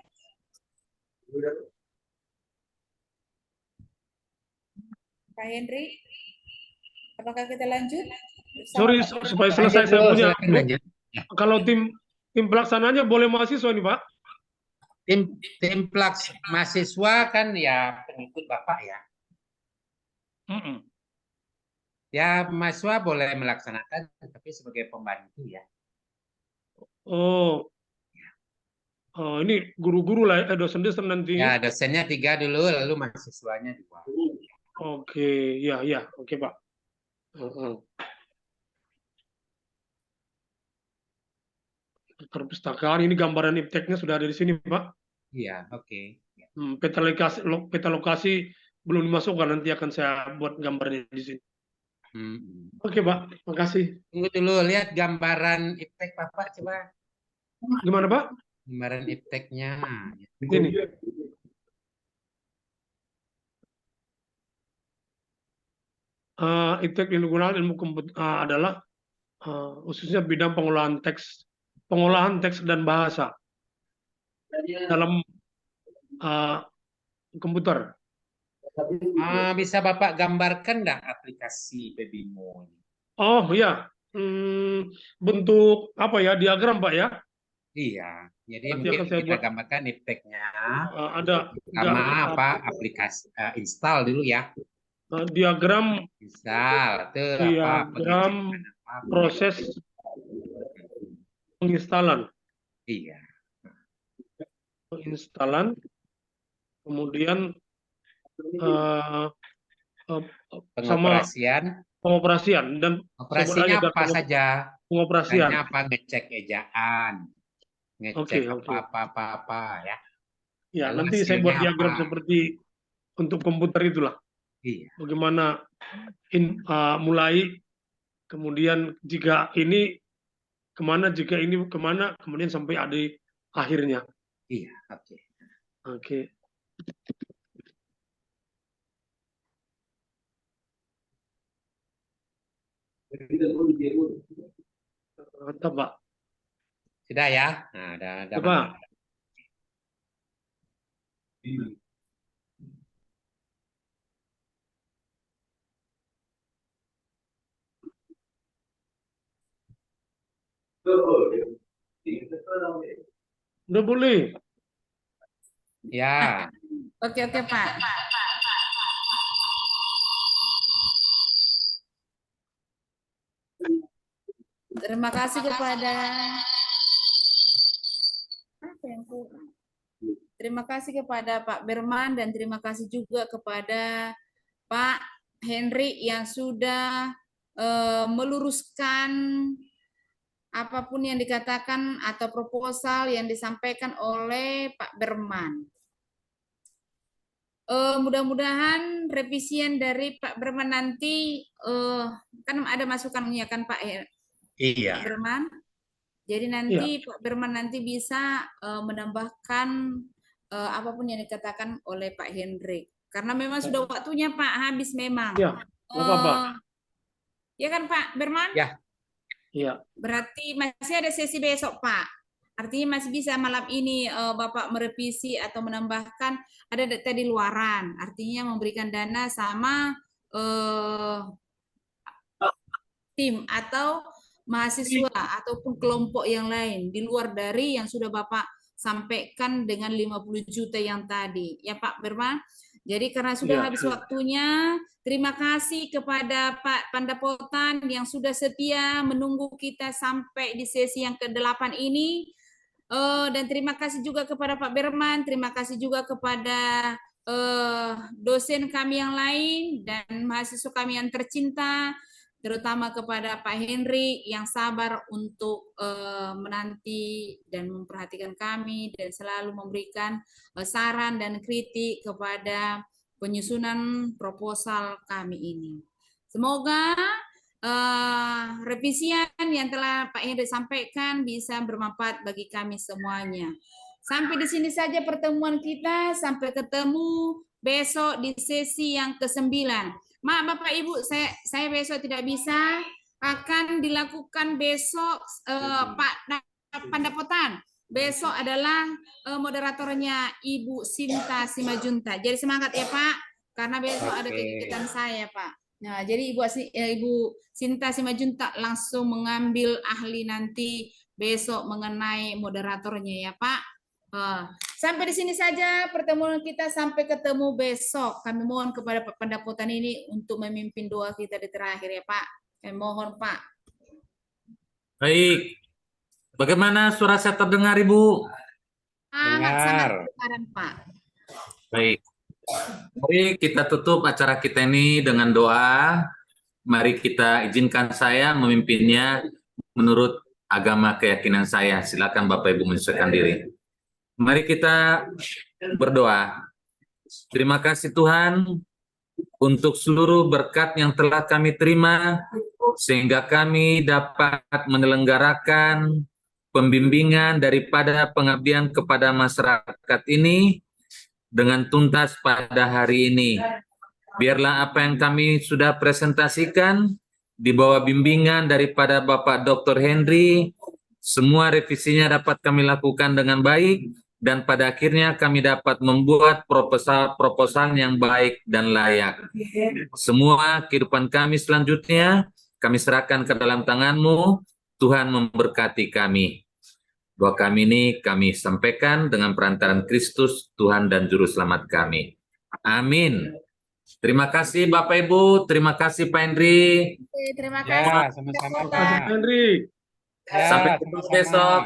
Pak Henry, apakah kita lanjut? Sorry, supaya selesai saya punya. Lanjut. Kalau tim pelaksananya boleh mahasiswa nih, Pak? Tim mahasiswa kan ya pengikut Bapak ya. Ya, mahasiswa boleh melaksanakan, tapi sebagai pembantu ya. Ini guru-guru lah, dosen-dosen nanti. Ya, dosennya 3 dulu, lalu mahasiswanya 2. Oke, ya, oke, Pak. Perpustakaan, ini gambaran ipteknya sudah ada di sini, Pak. Iya, oke. Peta lokasi belum dimasukkan, nanti akan saya buat gambarnya di sini. Oke, Pak. Makasih. Tunggu dulu, lihat gambaran iptek Bapak coba. Gimana, Pak? Gambaran ipteknya. Ini. Iptek lingkungan ilmu komputer adalah khususnya bidang pengolahan teks dan bahasa dalam komputer. Bisa Bapak gambarkan nggak aplikasi Pebimo? Oh iya, bentuk apa ya, diagram Pak ya? Iya, jadi Nanti mungkin akan saya kita buat. gambarkan ipteknya. Ada Sama aplikasi install dulu ya. diagram Install, itu diagram proses penginstalan. Iya. Penginstalan, kemudian sama pengoperasian dan operasinya apa saja? pengoperasian. Hanya apa, ngecek ejaan, ngecek apa ya. Ya, Lalu nanti saya buat hasilnya diagram apa? seperti untuk komputer itulah. Iya. Bagaimana mulai, kemudian jika ini kemana, jika ini kemana, kemudian sampai ada akhirnya. Iya, oke. Oke. Mantap, Pak. Sudah ya? Nah, ada Pak. Udah boleh. Ya. Oke, Pak. Terima kasih kepada Pak Berman dan terima kasih juga kepada Pak Henry yang sudah meluruskan apapun yang dikatakan atau proposal yang disampaikan oleh Pak Berman. Mudah-mudahan revisian dari Pak Berman nanti kan ada masukannya kan Pak Iya. Pak Berman. Jadi nanti Pak Berman nanti bisa menambahkan apapun yang dikatakan oleh Pak Hendrik. Karena memang sudah waktunya Pak, habis memang. Ya, apa-apa. Ya kan Pak Berman? Ya. Iya. Berarti masih ada sesi besok Pak. Artinya masih bisa malam ini Bapak merevisi atau menambahkan ada data di luaran. Artinya memberikan dana sama tim atau mahasiswa ataupun kelompok yang lain di luar dari yang sudah Bapak sampaikan dengan 50 juta yang tadi. Ya Pak Berman. Jadi karena sudah habis waktunya, terima kasih kepada Pak Pandapotan yang sudah setia menunggu kita sampai di sesi yang ke-8 ini. Dan terima kasih juga kepada Pak Berman, terima kasih juga kepada dosen kami yang lain dan mahasiswa kami yang tercinta, terutama kepada Pak Henry yang sabar untuk menanti dan memperhatikan kami dan selalu memberikan saran dan kritik kepada penyusunan proposal kami ini. Semoga revisian yang telah Pak Henry sampaikan bisa bermanfaat bagi kami semuanya. Sampai di sini saja pertemuan kita, sampai ketemu besok di sesi yang ke-9. Maaf Bapak Ibu, saya besok tidak bisa, akan dilakukan besok Pak Pandapotan. Besok adalah moderatornya Ibu Sinta Simajunta. Jadi semangat ya Pak, karena besok ada kegiatan saya Pak. Nah, jadi Ibu Sinta Simajunta langsung mengambil ahli nanti besok mengenai moderatornya ya Pak. Sampai di sini saja pertemuan kita, sampai ketemu besok. Kami mohon kepada Pak Pandapotan ini untuk memimpin doa kita di terakhir ya Pak. Kami mohon Pak. Baik. Bagaimana suara saya terdengar Ibu? Sangat kedengaran Pak. Baik. Mari kita tutup acara kita ini dengan doa. Mari kita izinkan saya memimpinnya menurut agama keyakinan saya. Silakan Bapak Ibu menyesuaikan diri. Mari kita berdoa. Terima kasih Tuhan, untuk seluruh berkat yang telah kami terima, sehingga kami dapat menyelenggarakan pembimbingan daripada pengabdian kepada masyarakat ini dengan tuntas pada hari ini. Biarlah apa yang kami sudah presentasikan di bawah bimbingan daripada Bapak Dr. Henry, semua revisinya dapat kami lakukan dengan baik, dan pada akhirnya kami dapat membuat proposal yang baik dan layak. Semua kehidupan kami selanjutnya, kami serahkan ke dalam tangan-Mu. Tuhan memberkati kami. Doa kami ini kami sampaikan dengan perantaran Kristus, Tuhan dan Juru Selamat kami. Amin. Terima kasih Bapak Ibu, terima kasih Pak Henry. Terima Ya, kasih. sama-sama, Terima kasih, Pak. Henry. Ya, Sampai ketemu sama-sama. besok.